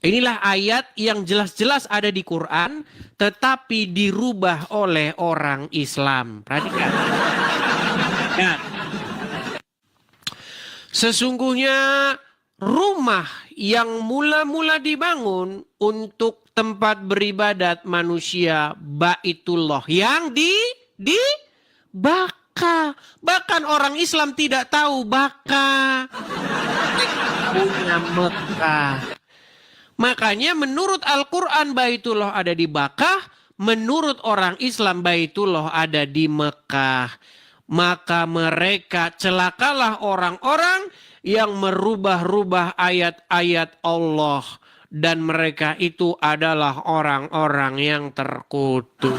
Inilah ayat yang jelas-jelas ada di Quran, tetapi dirubah oleh orang Islam. Perhatikan. Ya. Sesungguhnya rumah yang mula-mula dibangun untuk tempat beribadat manusia, Baitullah, yang dibakar. Bahkan orang Islam tidak tahu Baka punya Mekah. Makanya menurut Al-Quran Baitullah ada di Bakah, menurut orang Islam Baitullah ada di Mekah. Maka mereka celakalah orang-orang yang merubah-rubah ayat-ayat Allah. Dan mereka itu adalah orang-orang yang terkutuk.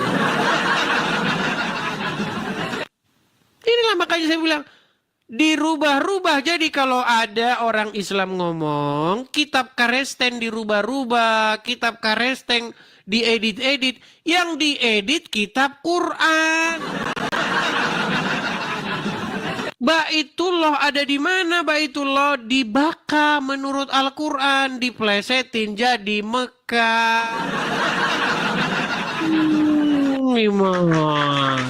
Inilah makanya saya bilang dirubah-rubah. Jadi kalau ada orang Islam ngomong kitab Karesten dirubah-rubah, kitab Karesten diedit-edit, yang diedit kitab Quran. Baitullah ada di mana? Baitullah di Baka menurut Al-Quran, diplesetin jadi Mekah. Iman.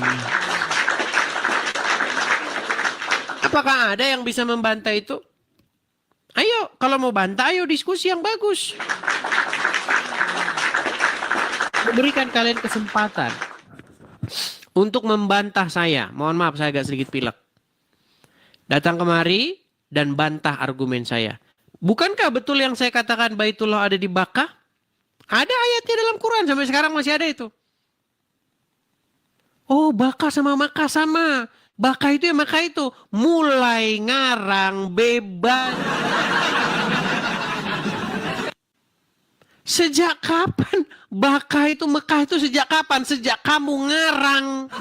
Apakah ada yang bisa membantah itu? Ayo, kalau mau bantah, ayo diskusi yang bagus. Berikan kalian kesempatan untuk membantah saya. Mohon maaf, saya agak sedikit pilek. Datang kemari dan bantah argumen saya. Bukankah betul yang saya katakan Baitullah ada di Bakah? Ada ayatnya dalam Quran, sampai sekarang masih ada itu. Oh, Bakah sama Makkah sama. Bakah itu ya Makkah itu. Mulai ngarang bebas. Sejak kapan? Bakah itu Mekah itu sejak kapan? Sejak kamu ngarang.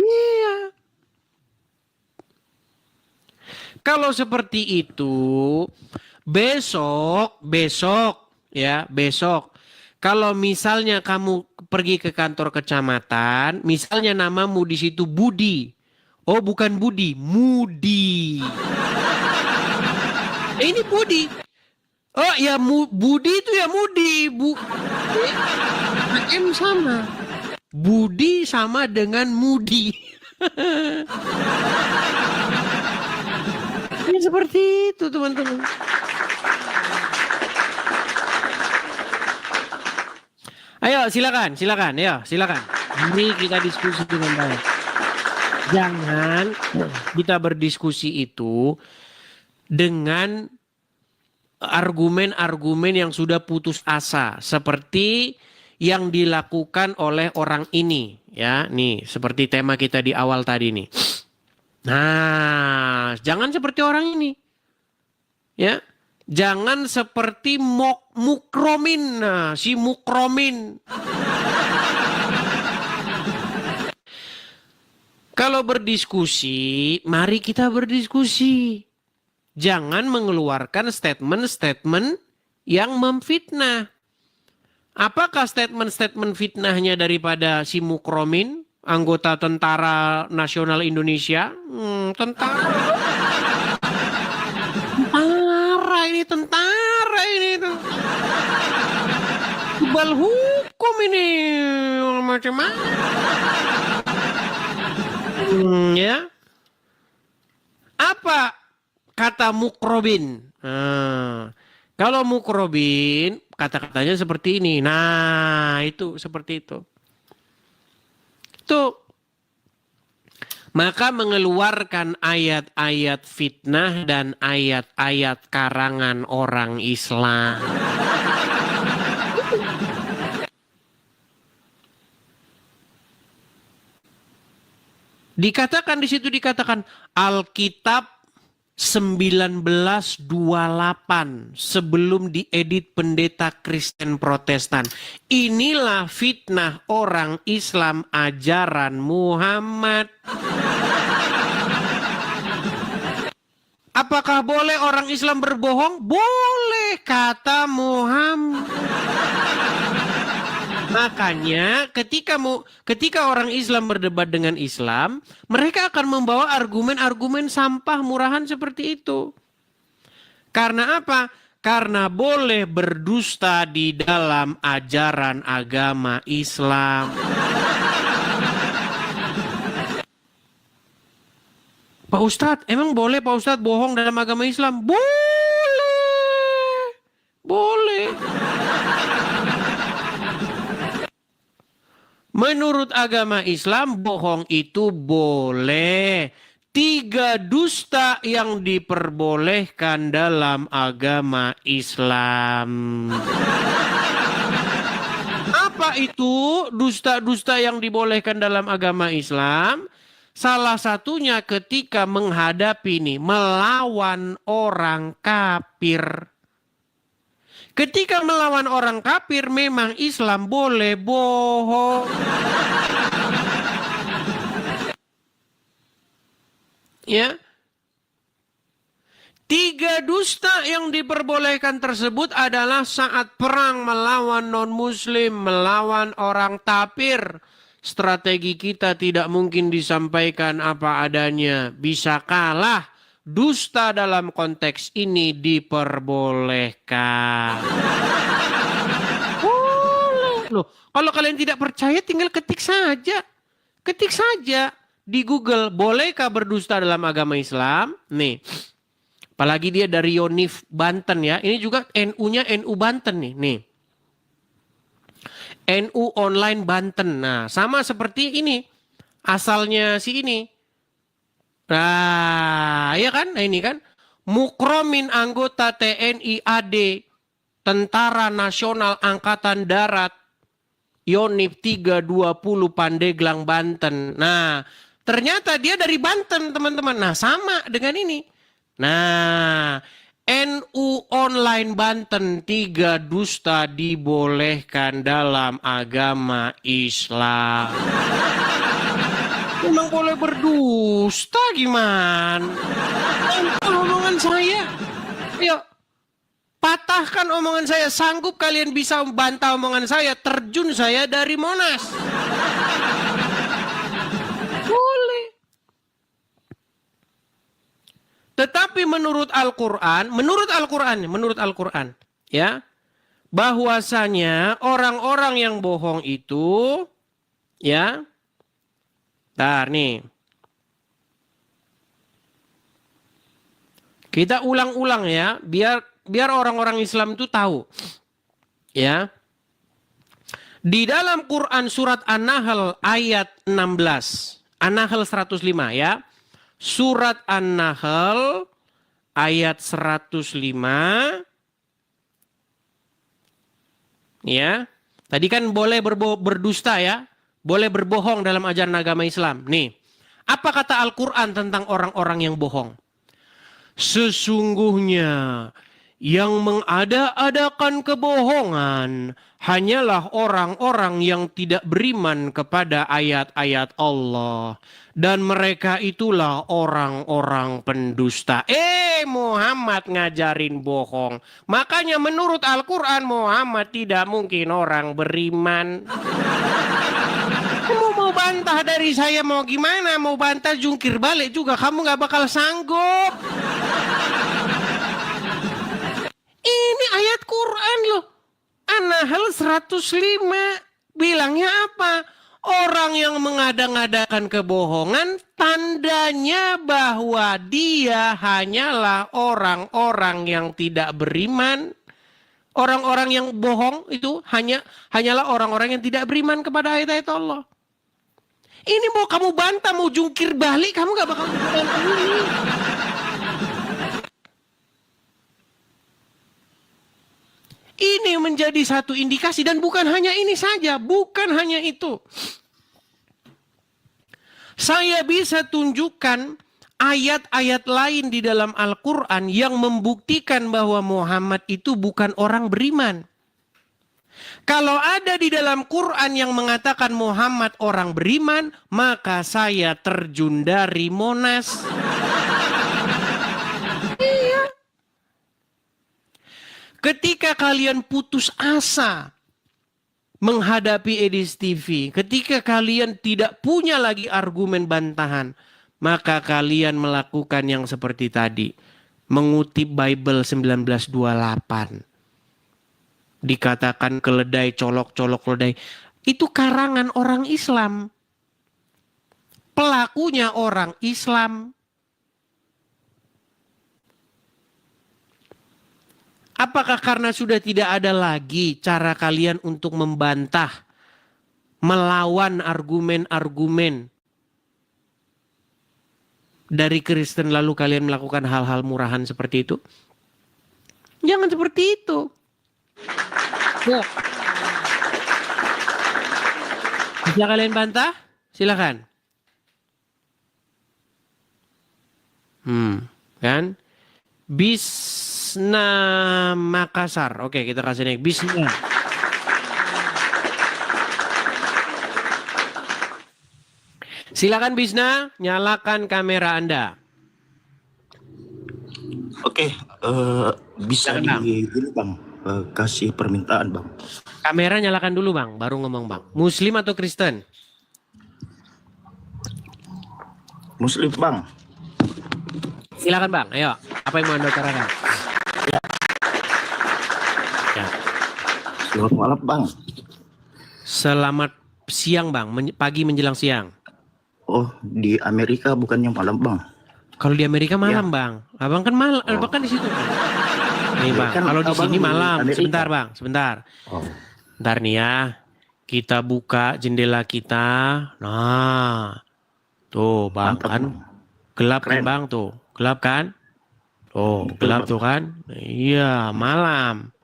Iya. Kalau seperti itu, besok, kalau misalnya kamu pergi ke kantor kecamatan, misalnya namamu di situ Budi. Oh, bukan Budi, Mudi. Ini Budi. Oh, ya Budi itu ya Mudi. M sama. Budi sama dengan Mudi. Ini seperti itu, teman-teman. Ayo silakan. Mari kita diskusi dengan baik. Jangan kita berdiskusi itu dengan argumen-argumen yang sudah putus asa, seperti yang dilakukan oleh orang ini, ya. Nih, seperti tema kita di awal tadi nih. Nah, jangan seperti orang ini. Ya. Jangan seperti Mukromin. Nah, si Mukromin. Kalau berdiskusi, mari kita berdiskusi. Jangan mengeluarkan statement-statement yang memfitnah. Apakah statement-statement fitnahnya daripada si Mukromin, anggota Tentara Nasional Indonesia? Tentara ini tuh. Kebal hukum ini macam-macam. Ya. Apa kata Mukrobin? Kalau Mukrobin kata-katanya seperti ini. Nah, itu seperti itu. Tuh. Maka mengeluarkan ayat-ayat fitnah dan ayat-ayat karangan orang Islam. Dikatakan di situ Alkitab 1928 sebelum diedit pendeta Kristen Protestan. Inilah fitnah orang Islam ajaran Muhammad. Apakah boleh orang Islam berbohong? Boleh, kata Muhammad. Makanya ketika orang Islam berdebat dengan Islam, mereka akan membawa argumen-argumen sampah murahan seperti itu. Karena apa? Karena boleh berdusta di dalam ajaran agama Islam. Pak Ustadz, emang boleh Pak Ustadz bohong dalam agama Islam? Boleh. Boleh. Menurut agama Islam, bohong itu boleh. 3 dusta yang diperbolehkan dalam agama Islam. Apa itu dusta-dusta yang dibolehkan dalam agama Islam? Salah satunya ketika menghadapi melawan orang kafir. Ketika melawan orang kafir memang Islam boleh bohong. Ya. 3 dusta yang diperbolehkan tersebut adalah saat perang melawan non-muslim, melawan orang kafir. Strategi kita tidak mungkin disampaikan apa adanya. Bisa kalah. Dusta dalam konteks ini diperbolehkan. Boleh. Loh, kalau kalian tidak percaya tinggal ketik saja. Ketik saja di Google, bolehkah berdusta dalam agama Islam? Nih. Apalagi dia dari Yonif Banten ya. Ini juga NU-nya NU Banten nih. Nih. NU Online Banten. Nah, sama seperti ini. Asalnya si ini. Nah, ya kan? Nah, ini kan. Mukromin anggota TNI AD. Tentara Nasional Angkatan Darat. Yonif 320 Pandeglang, Banten. Nah, ternyata dia dari Banten, teman-teman. Nah, sama dengan ini. Nah, NU Online Banten, 3 dusta dibolehkan dalam agama Islam. Memang boleh berdusta gimana? Omongan saya. Yuk, patahkan omongan saya. Sanggup kalian bisa bantah omongan saya? Terjun saya dari Monas. Boleh. Tetapi menurut Al-Quran, ya, bahwasanya orang-orang yang bohong itu, ya, nih, kita ulang-ulang ya, biar orang-orang Islam itu tahu, ya. Di dalam Quran surat An-Nahl ayat 16, An-Nahl 105 ya. Surat An-Nahl ayat 105. Ya. Tadi kan boleh berdusta ya. Boleh berbohong dalam ajaran agama Islam. Nih. Apa kata Al-Quran tentang orang-orang yang bohong? Sesungguhnya yang mengada-adakan kebohongan hanyalah orang-orang yang tidak beriman kepada ayat-ayat Allah. Dan mereka itulah orang-orang pendusta. Muhammad ngajarin bohong. Makanya menurut Al-Quran Muhammad tidak mungkin orang beriman. Kamu mau bantah dari saya mau gimana? Mau bantah jungkir balik juga kamu gak bakal sanggup. Ini ayat Quran loh. An-Nahl 105. Bilangnya apa? Orang yang mengada-ngadakan kebohongan tandanya bahwa dia hanyalah orang-orang yang tidak beriman. Orang-orang yang bohong itu hanyalah orang-orang yang tidak beriman kepada ayat-ayat Allah. Ini mau kamu bantah, mau jungkir balik, kamu gak bakal bantah ini. Ini menjadi satu indikasi dan bukan hanya ini saja, bukan hanya itu. Saya bisa tunjukkan ayat-ayat lain di dalam Al-Quran yang membuktikan bahwa Muhammad itu bukan orang beriman. Kalau ada di dalam Quran yang mengatakan Muhammad orang beriman, maka saya terjun dari Monas. Iya. Ketika kalian putus asa menghadapi Edis TV, ketika kalian tidak punya lagi argumen bantahan, maka kalian melakukan yang seperti tadi. Mengutip Bible 1928. Dikatakan keledai, colok-colok keledai. Itu karangan orang Islam. Pelakunya orang Islam. Apakah karena sudah tidak ada lagi cara kalian untuk membantah, melawan argumen-argumen dari Kristen lalu kalian melakukan hal-hal murahan seperti itu? Jangan seperti itu. Ya. Bisa kalian bantah? Silakan. Kan? Bisna Makassar. Oke, kita kasih naik. Bisna. Silakan Bisna, nyalakan kamera Anda. Oke, bisa Silakan, di ini Bang, kasih permintaan Bang. Kamera nyalakan dulu Bang, baru ngomong Bang. Muslim atau Kristen? Muslim Bang. Silakan Bang, ayo. Apa yang mau Anda utarakan? Ya. Selamat malam Bang. Selamat siang Bang, pagi menjelang siang. Oh, di Amerika bukannya malam Bang. Kalau di Amerika malam Bang. Abang kan malam, Abang kan di situ. Nih Bang, Kan kalau di Abang sini di malam. Amerika. Sebentar Bang, sebentar. Oh. Ntar nih ya, kita buka jendela kita. Nah, tuh Bang, Mantap, kan Bang. gelap kan Keren. Bang tuh, gelap kan? Oh, Betul, gelap Bang. tuh kan? Iya, malam.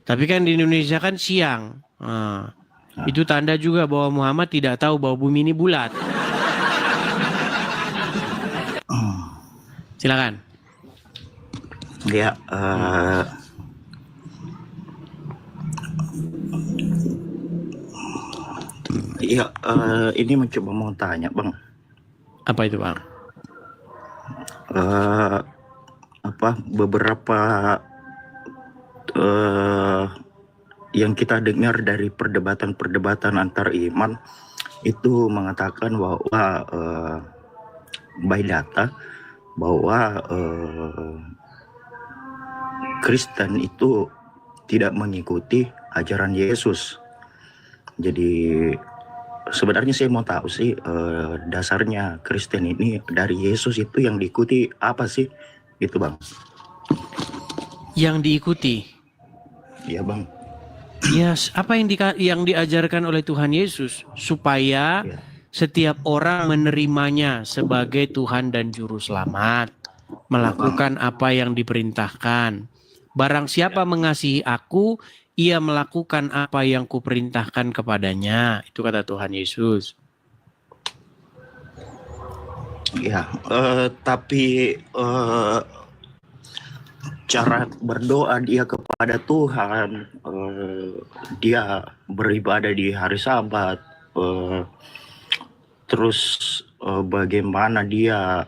Tapi kan di Indonesia kan siang. Nah, itu tanda juga bahwa Muhammad tidak tahu bahwa bumi ini bulat. Silakan. Ya, iya, ini mencoba mau tanya Bang. Apa itu Bang? Apa beberapa yang kita dengar dari perdebatan antar iman itu mengatakan bahwa by data bahwa Kristen itu tidak mengikuti ajaran Yesus. Jadi sebenarnya saya mau tahu sih dasarnya Kristen ini dari Yesus itu yang diikuti apa sih, gitu Bang? Yang diikuti. Iya Bang. Yes, apa yang diajarkan oleh Tuhan Yesus supaya Ya. setiap orang menerimanya sebagai Tuhan dan Juru Selamat, melakukan apa yang diperintahkan. Barang siapa mengasihi aku, ia melakukan apa yang kuperintahkan kepadanya. Itu kata Tuhan Yesus. Ya, tapi cara berdoa dia kepada Tuhan, dia beribadah di hari Sabat, terus bagaimana dia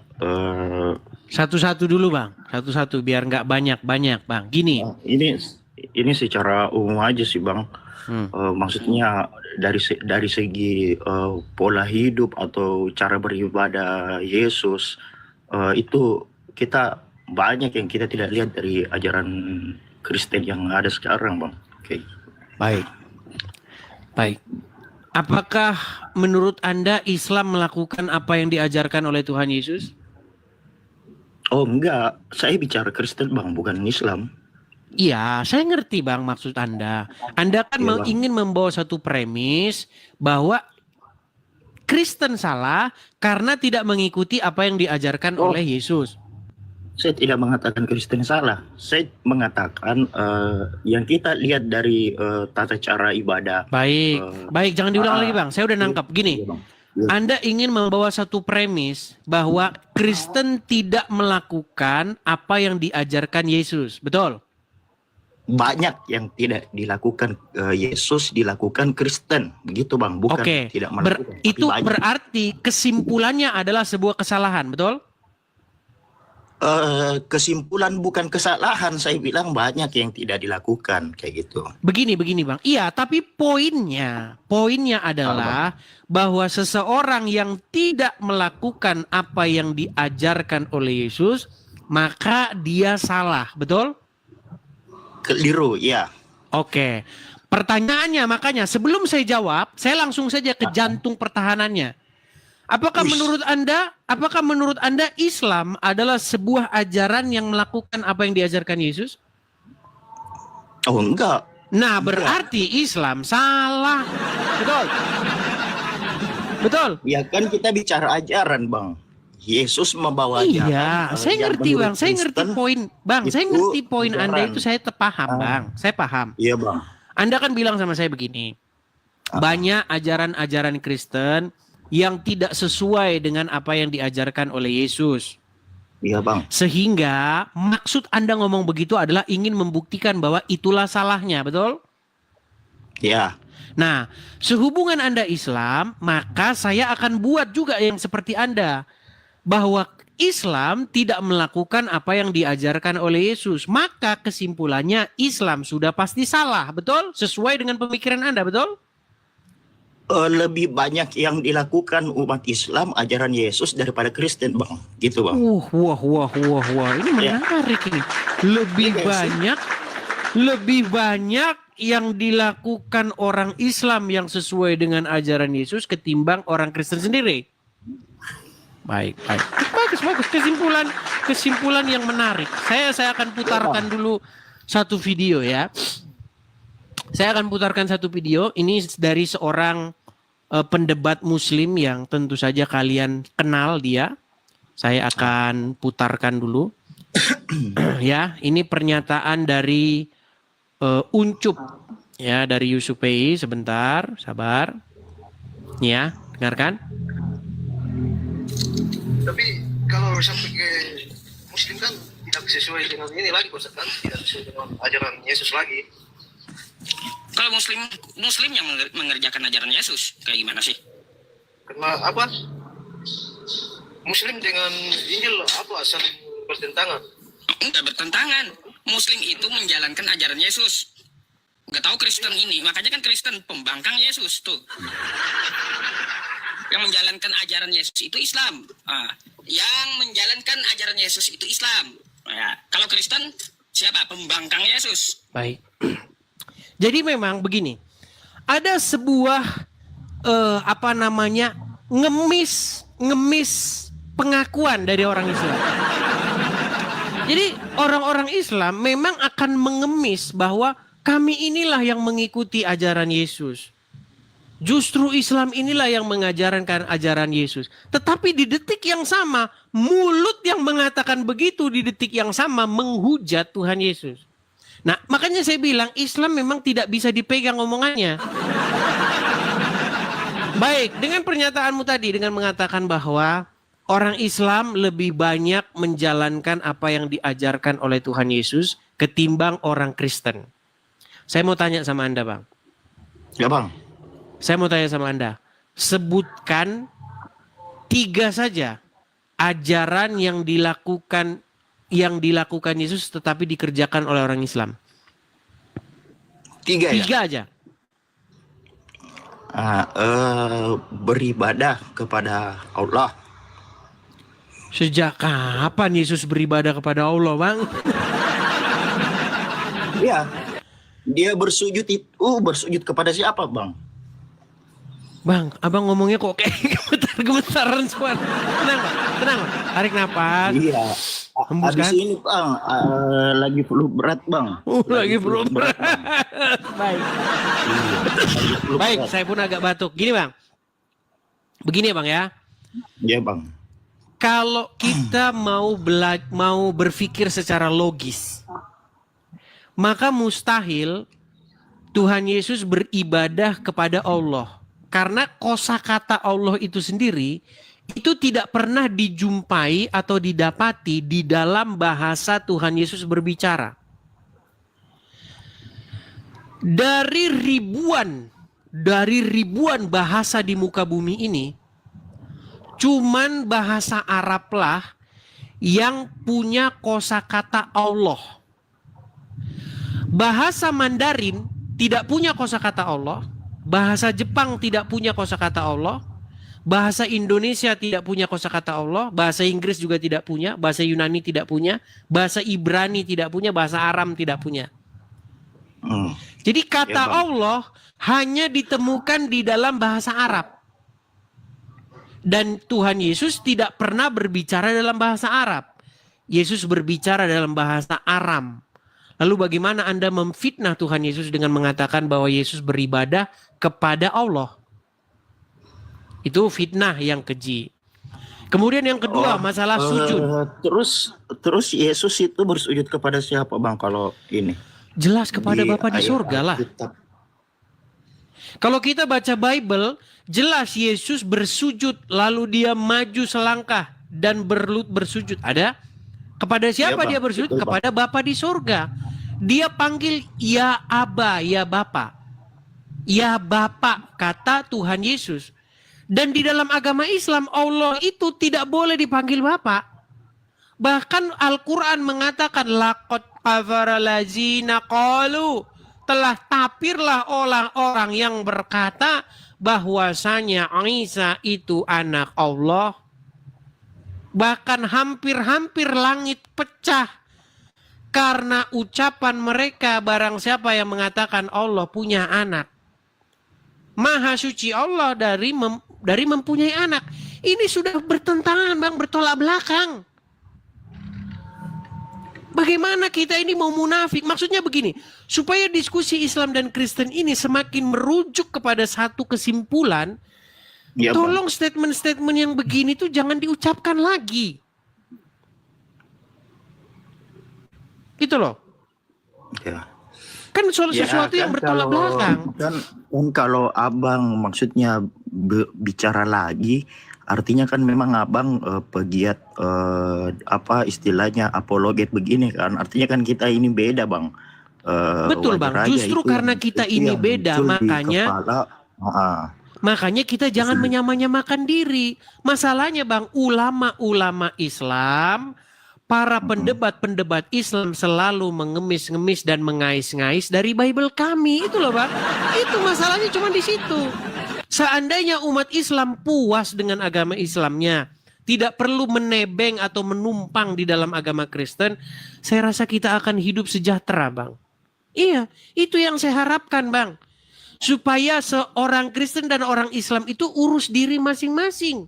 Satu-satu dulu Bang, satu-satu biar nggak banyak-banyak Bang. Gini, ini secara umum aja sih Bang. Maksudnya dari segi pola hidup atau cara beribadah Yesus, itu kita banyak yang kita tidak lihat dari ajaran Kristen yang ada sekarang Bang. Oke. Baik. Apakah menurut Anda Islam melakukan apa yang diajarkan oleh Tuhan Yesus? Oh enggak, saya bicara Kristen Bang, bukan Islam. Iya, saya ngerti Bang maksud Anda. Anda kan Iya, Bang. ingin membawa satu premis bahwa Kristen salah karena tidak mengikuti apa yang diajarkan Oh. oleh Yesus. Saya tidak mengatakan Kristen salah. Saya mengatakan yang kita lihat dari tata cara ibadah. Baik, baik, jangan diulang lagi Bang. Saya udah nangkap. Iya, Gini, Bang. Anda ingin membawa satu premis bahwa Kristen tidak melakukan apa yang diajarkan Yesus, betul? Banyak yang tidak dilakukan Yesus dilakukan Kristen, begitu Bang, bukan Oke, tidak melakukan. tapi itu banyak. berarti kesimpulannya adalah sebuah kesalahan, betul? Kesimpulan bukan kesalahan, saya bilang banyak yang tidak dilakukan kayak gitu. Begini Bang. Iya, tapi poinnya adalah bahwa seseorang yang tidak melakukan apa yang diajarkan oleh Yesus, maka dia salah, betul? Keliru, ya. Oke. Pertanyaannya makanya sebelum saya jawab, saya langsung saja ke jantung pertahanannya. Apakah menurut Anda Islam adalah sebuah ajaran yang melakukan apa yang diajarkan Yesus? Oh, enggak. Nah, berarti Islam salah. Betul. Betul. Ya kan kita bicara ajaran, Bang. Yesus membawa ajaran. Iya, saya yang ngerti menurut Bang. Saya ngerti Kristen poin, Bang. Saya itu ngerti poin ajaran. Anda itu, saya paham, Bang. Saya paham. Iya, Bang. Anda kan bilang sama saya begini. Banyak ajaran-ajaran Kristen yang tidak sesuai dengan apa yang diajarkan oleh Yesus. Iya, Bang. Sehingga maksud Anda ngomong begitu adalah ingin membuktikan bahwa itulah salahnya, betul? Ya. Nah, sehubungan Anda Islam, maka saya akan buat juga yang seperti Anda. Bahwa Islam tidak melakukan apa yang diajarkan oleh Yesus. Maka kesimpulannya Islam sudah pasti salah, betul? Sesuai dengan pemikiran Anda, betul? Lebih banyak yang dilakukan umat Islam ajaran Yesus daripada Kristen, Bang. Gitu, Bang. Wah. Ini menarik ini. Lebih banyak yang dilakukan orang Islam yang sesuai dengan ajaran Yesus ketimbang orang Kristen sendiri. Baik. Bagus. Kesimpulan yang menarik. Saya akan putarkan dulu satu video ya. Saya akan putarkan satu video. Ini dari seorang pendebat Muslim yang tentu saja kalian kenal dia. Saya akan putarkan dulu. Ya, ini pernyataan dari Uncup ya, dari Yusupei. Sebentar, sabar. Ya, dengarkan. Tapi kalau sampai ke Muslim kan tidak sesuai dengan ini lagi, Ustaz, kan tidak sesuai dengan ajaran Yesus lagi. Kalau Muslim yang mengerjakan ajaran Yesus, kayak gimana sih? Karena apa? Muslim dengan Injil apa asal bertentangan? Enggak bertentangan. Muslim itu menjalankan ajaran Yesus. Enggak tahu Kristen ini, makanya kan Kristen pembangkang Yesus tuh. Yang menjalankan ajaran Yesus itu Islam. Yang menjalankan ajaran Yesus itu Islam. Ya, kalau Kristen siapa? Pembangkang Yesus. Baik. Jadi memang begini, ada sebuah ngemis pengakuan dari orang Islam. Jadi orang-orang Islam memang akan mengemis bahwa kami inilah yang mengikuti ajaran Yesus. Justru Islam inilah yang mengajarkan ajaran Yesus. Tetapi di detik yang sama, mulut yang mengatakan begitu di detik yang sama menghujat Tuhan Yesus. Nah, makanya saya bilang Islam memang tidak bisa dipegang omongannya. Baik, dengan pernyataanmu tadi, dengan mengatakan bahwa orang Islam lebih banyak menjalankan apa yang diajarkan oleh Tuhan Yesus ketimbang orang Kristen. Saya mau tanya sama Anda, Bang. Ya, Bang. Saya mau tanya sama Anda. Sebutkan 3 saja ajaran yang dilakukan Yesus tetapi dikerjakan oleh orang Islam. 3 ya? 3 aja. Beribadah kepada Allah. Sejak kapan Yesus beribadah kepada Allah, Bang? Ya. Dia bersujud bersujud kepada siapa, Bang? Bang, abang ngomongnya kok kayak gemetar-gemetaran semua. Tenang. Tarik napas. Iya. Hembuskan. Habis ini, Bang, lagi flu berat, Bang. Lagi flu berat. Baik. Baik, berat. saya pun agak batuk. Gini, Bang. Begini ya, Bang ya. Iya, Bang. Kalau kita mau berpikir secara logis, maka mustahil Tuhan Yesus beribadah kepada Allah. Karena kosakata Allah itu sendiri itu tidak pernah dijumpai atau didapati di dalam bahasa Tuhan Yesus berbicara. Dari ribuan bahasa di muka bumi ini, cuman bahasa Arab lah yang punya kosakata Allah. Bahasa Mandarin tidak punya kosakata Allah. Bahasa Jepang tidak punya kosakata Allah. Bahasa Indonesia tidak punya kosakata Allah. Bahasa Inggris juga tidak punya. Bahasa Yunani tidak punya. Bahasa Ibrani tidak punya. Bahasa Aram tidak punya. Jadi kata Allah hanya ditemukan di dalam bahasa Arab. Dan Tuhan Yesus tidak pernah berbicara dalam bahasa Arab. Yesus berbicara dalam bahasa Aram. Lalu bagaimana Anda memfitnah Tuhan Yesus dengan mengatakan bahwa Yesus beribadah kepada Allah? Itu fitnah yang keji. Kemudian yang kedua, masalah sujud. Terus Yesus itu bersujud kepada siapa, Bang, kalau ini? Jelas kepada Bapa di surga lah. Kalau kita baca Bible, jelas Yesus bersujud lalu dia maju selangkah dan berlutut bersujud. Ada? Kepada siapa dia bersujud? Kepada Bapa di surga. Dia panggil ya Aba, ya Bapa. Ya Bapa, kata Tuhan Yesus. Dan di dalam agama Islam, Allah itu tidak boleh dipanggil Bapa. Bahkan Al-Quran mengatakan, laqad kafara lazina qalu, telah tapirlah orang-orang yang berkata bahwasanya Isa itu anak Allah. Bahkan hampir-hampir langit pecah karena ucapan mereka, barang siapa yang mengatakan Allah punya anak. Maha suci Allah dari mempunyai anak. Ini sudah bertentangan, Bang, bertolak belakang. Bagaimana kita ini mau munafik? Maksudnya begini, supaya diskusi Islam dan Kristen ini semakin merujuk kepada satu kesimpulan, tolong statement-statement yang begini tuh jangan diucapkan lagi. Gitu loh. Ya. Kan sesuatu yang bertolak belakang. Kan kalau Abang maksudnya bicara lagi, artinya kan memang Abang pegiat apa istilahnya apologet begini kan. Artinya kan kita ini beda, Bang. Betul, Bang. Justru karena kita ini beda, makanya kita jangan menyamakan diri. Masalahnya, Bang, ulama-ulama Islam, para pendebat-pendebat Islam selalu mengemis-ngemis dan mengais-ngais dari Bible kami. Itu loh, Bang. Itu masalahnya cuma di situ. Seandainya umat Islam puas dengan agama Islamnya, tidak perlu menebeng atau menumpang di dalam agama Kristen, saya rasa kita akan hidup sejahtera, Bang. Iya, itu yang saya harapkan, Bang. Supaya seorang Kristen dan orang Islam itu urus diri masing-masing.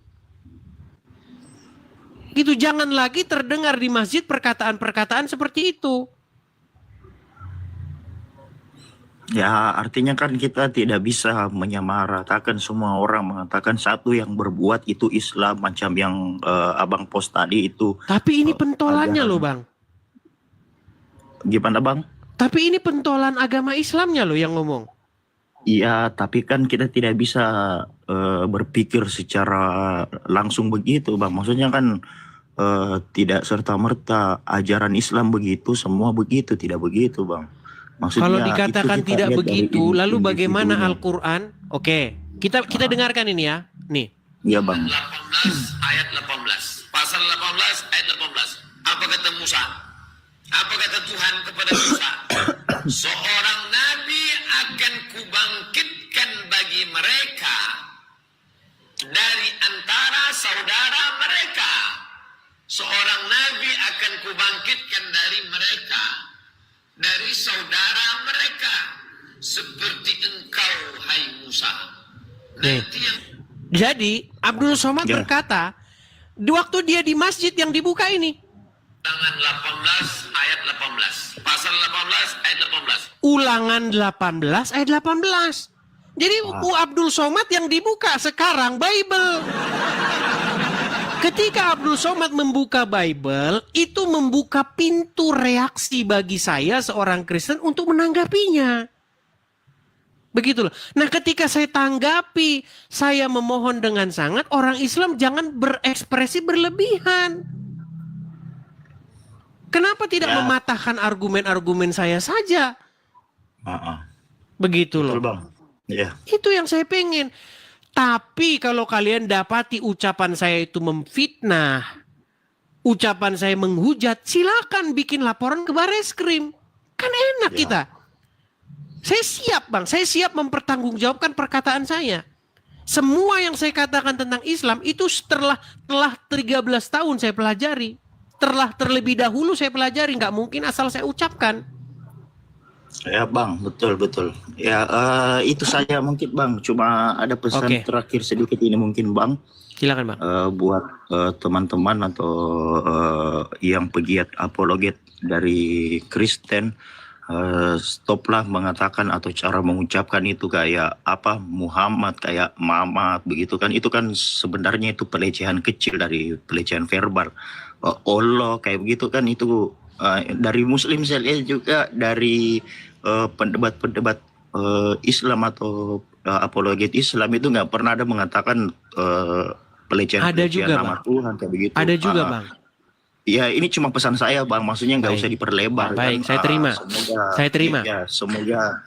Gitu, jangan lagi terdengar di masjid perkataan-perkataan seperti itu. Ya, artinya kan kita tidak bisa menyamaratakan semua orang mengatakan satu yang berbuat itu Islam macam yang Abang post tadi itu. Tapi ini pentolannya loh, Bang. Gimana, Bang? Tapi ini pentolan agama Islamnya loh yang ngomong. Iya, tapi kan kita tidak bisa berpikir secara langsung begitu, Bang. Maksudnya kan tidak serta-merta ajaran Islam begitu, semua begitu, tidak begitu, Bang. Maksudnya kalau dikatakan tidak begitu, lalu bagaimana individunya. Al-Quran? Oke, kita dengarkan ini ya. Nih. Iya, Bang. 18 ayat 18. Pasal 18 ayat 18. Apa kata Musa? Apa kata Tuhan kepada Musa? Seorang nabi akan kubangkitkan bagi mereka dari antara saudara mereka. Seorang nabi akan kubangkitkan dari mereka, dari saudara mereka, seperti engkau, hai Musa. Jadi Abdul Somad berkata, di waktu dia di masjid yang dibuka ini, Ulangan 18 ayat 18. Pasal 18 ayat 18. Ulangan 18 ayat 18. Jadi Abdul Somad yang dibuka sekarang Bible. Ketika Abdul Somad membuka Bible, itu membuka pintu reaksi bagi saya seorang Kristen untuk menanggapinya. Begitu loh. Nah, ketika saya tanggapi, saya memohon dengan sangat, orang Islam jangan berekspresi berlebihan. Kenapa tidak mematahkan argumen-argumen saya saja? Begitu loh. Betul, Bang. Iya. Itu yang saya pengen. Tapi kalau kalian dapati ucapan saya itu memfitnah, ucapan saya menghujat, silakan bikin laporan ke Bareskrim. Kan enak kita. Saya siap, Bang. Saya siap mempertanggungjawabkan perkataan saya. Semua yang saya katakan tentang Islam itu telah 13 tahun saya pelajari. Terlebih dahulu saya pelajari. Nggak mungkin asal saya ucapkan. Ya Bang, betul. Ya itu saja mungkin Bang. Cuma ada pesan terakhir sedikit ini mungkin Bang. Silakan Bang. Buat teman-teman atau yang pegiat apologet dari Kristen, stoplah mengatakan atau cara mengucapkan itu kayak apa Muhammad, kayak Mamat begitu kan. Itu kan sebenarnya itu pelecehan kecil dari pelecehan verbal. Allah kayak begitu kan, itu dari Muslim saya lihat juga dari pendebat-pendebat Islam atau apologet Islam itu nggak pernah ada mengatakan pelecehan nama Tuhan kayak begitu. Ada juga Bang. Ya ini cuma pesan saya Bang, maksudnya nggak usah diperlebar. Baik, kan? saya terima. Ya, semoga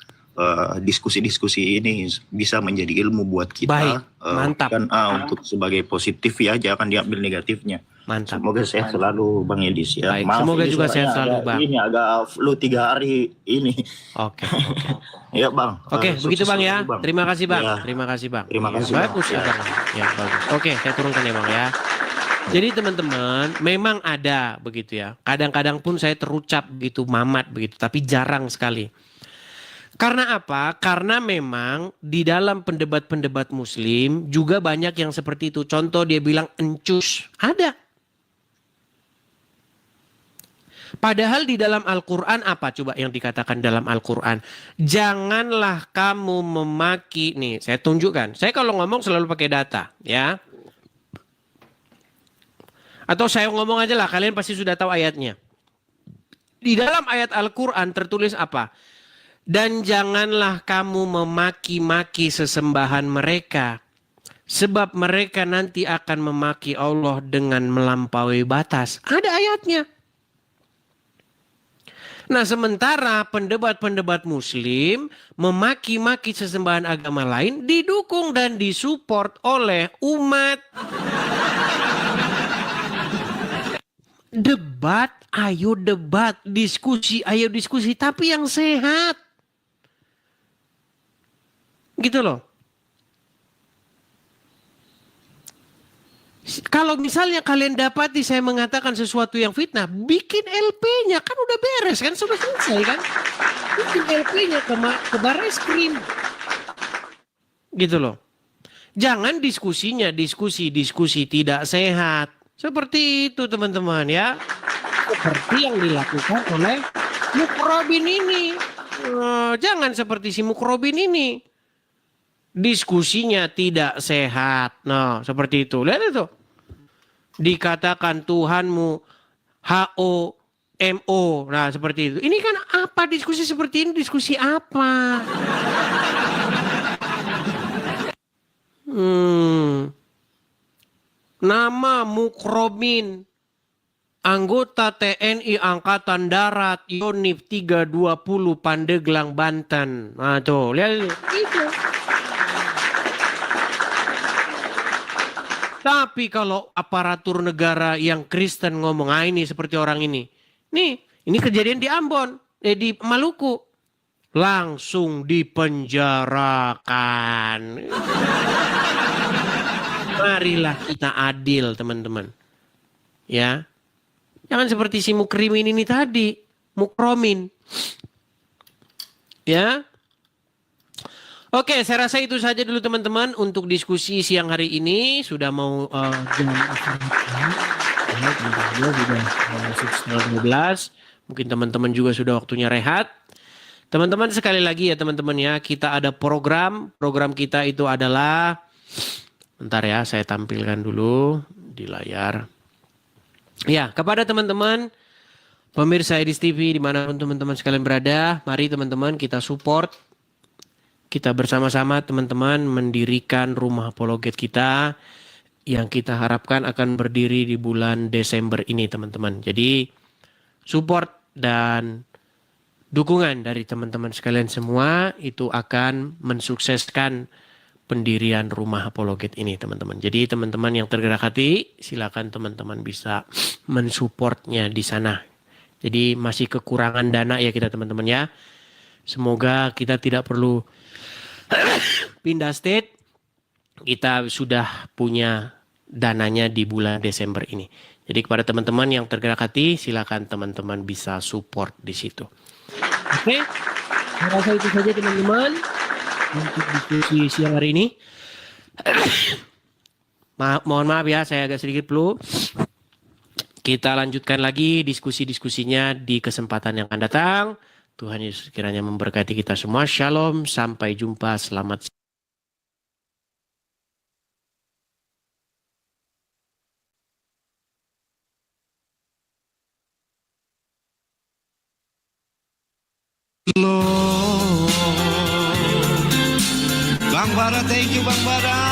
diskusi-diskusi ini bisa menjadi ilmu buat kita. Baik, mantap. Kan untuk sebagai positif ya, jangan diambil negatifnya. Mantap. Semoga sehat selalu Bang Edis ya. Baik, semoga juga sehat selalu Bang. Ini agak flu 3 hari ini. Oke. Ya Bang. Oke, begitu Bang ya. Bang. Terima kasih Bang. Ya. Terima kasih Bang. Terima kasih, Bagus ya Bang. Ya bagus. Oke, saya turunkan ya Bang ya. Jadi teman-teman, memang ada begitu ya. Kadang-kadang pun saya terucap begitu Mamat begitu, tapi jarang sekali. Karena apa? Karena memang di dalam pendebat-pendebat Muslim juga banyak yang seperti itu. Contoh dia bilang encus, ada. Padahal di dalam Al-Quran apa coba yang dikatakan dalam Al-Quran? Janganlah kamu memaki, nih saya tunjukkan. Saya kalau ngomong selalu pakai data ya. Atau saya ngomong aja lah, kalian pasti sudah tahu ayatnya. Di dalam ayat Al-Quran tertulis apa? Dan janganlah kamu memaki-maki sesembahan mereka. Sebab mereka nanti akan memaki Allah dengan melampaui batas. Ada ayatnya. Nah sementara pendebat-pendebat Muslim memaki-maki sesembahan agama lain didukung dan disupport oleh umat. Debat, ayo debat, diskusi, ayo diskusi, tapi yang sehat. Gitu loh. Kalau misalnya kalian dapati saya mengatakan sesuatu yang fitnah, bikin LP-nya, kan udah beres kan, sudah selesai kan. Bikin LP-nya ke Bareskrim. Gitu loh. Jangan diskusinya, diskusi tidak sehat. Seperti itu teman-teman ya. Seperti yang dilakukan oleh Mukrobin ini. Jangan seperti si Mukrobin ini. Diskusinya tidak sehat. Nah seperti itu. Lihat itu. Dikatakan Tuhanmu HOMO. Nah seperti itu. Ini kan apa diskusi seperti ini? Diskusi apa? Nama Mukrobin, anggota TNI Angkatan Darat Yonif 320 Pandeglang, Banten. Nah tuh, lihat itu. Tapi kalau aparatur negara yang Kristen ngomong, ini seperti orang ini. Nih, ini kejadian di Ambon, di Maluku. Langsung dipenjarakan. Marilah kita adil teman-teman. Ya. Jangan seperti si Mukrimin ini tadi. Mukromin. Ya. Oke, saya rasa itu saja dulu teman-teman untuk diskusi siang hari ini. Sudah mau jam 12. Mungkin teman-teman juga sudah waktunya rehat. Teman-teman sekali lagi ya teman-teman ya. Kita ada program. Program kita itu adalah... Bentar ya, saya tampilkan dulu di layar. Ya, kepada teman-teman pemirsa Edis TV dimanapun teman-teman sekalian berada, mari teman-teman kita support kita bersama-sama teman-teman mendirikan rumah apologet kita yang kita harapkan akan berdiri di bulan Desember ini teman-teman. Jadi support dan dukungan dari teman-teman sekalian semua itu akan mensukseskan pendirian rumah apologet ini teman-teman. Jadi teman-teman yang tergerak hati silakan teman-teman bisa mensupportnya di sana. Jadi masih kekurangan dana ya kita teman-teman ya. Semoga kita tidak perlu pindah state. Kita sudah punya dananya di bulan Desember ini. Jadi kepada teman-teman yang tergerak hati, silakan teman-teman bisa support di situ. Oke, saya rasa itu saja teman-teman untuk diskusi siang hari ini. Mohon maaf ya, saya agak sedikit flu. Kita lanjutkan lagi diskusi-diskusinya di kesempatan yang akan datang. Tuhan Yesus kiranya memberkati kita semua. Shalom, sampai jumpa, selamat. Bang Bara, thank you Bang Bara.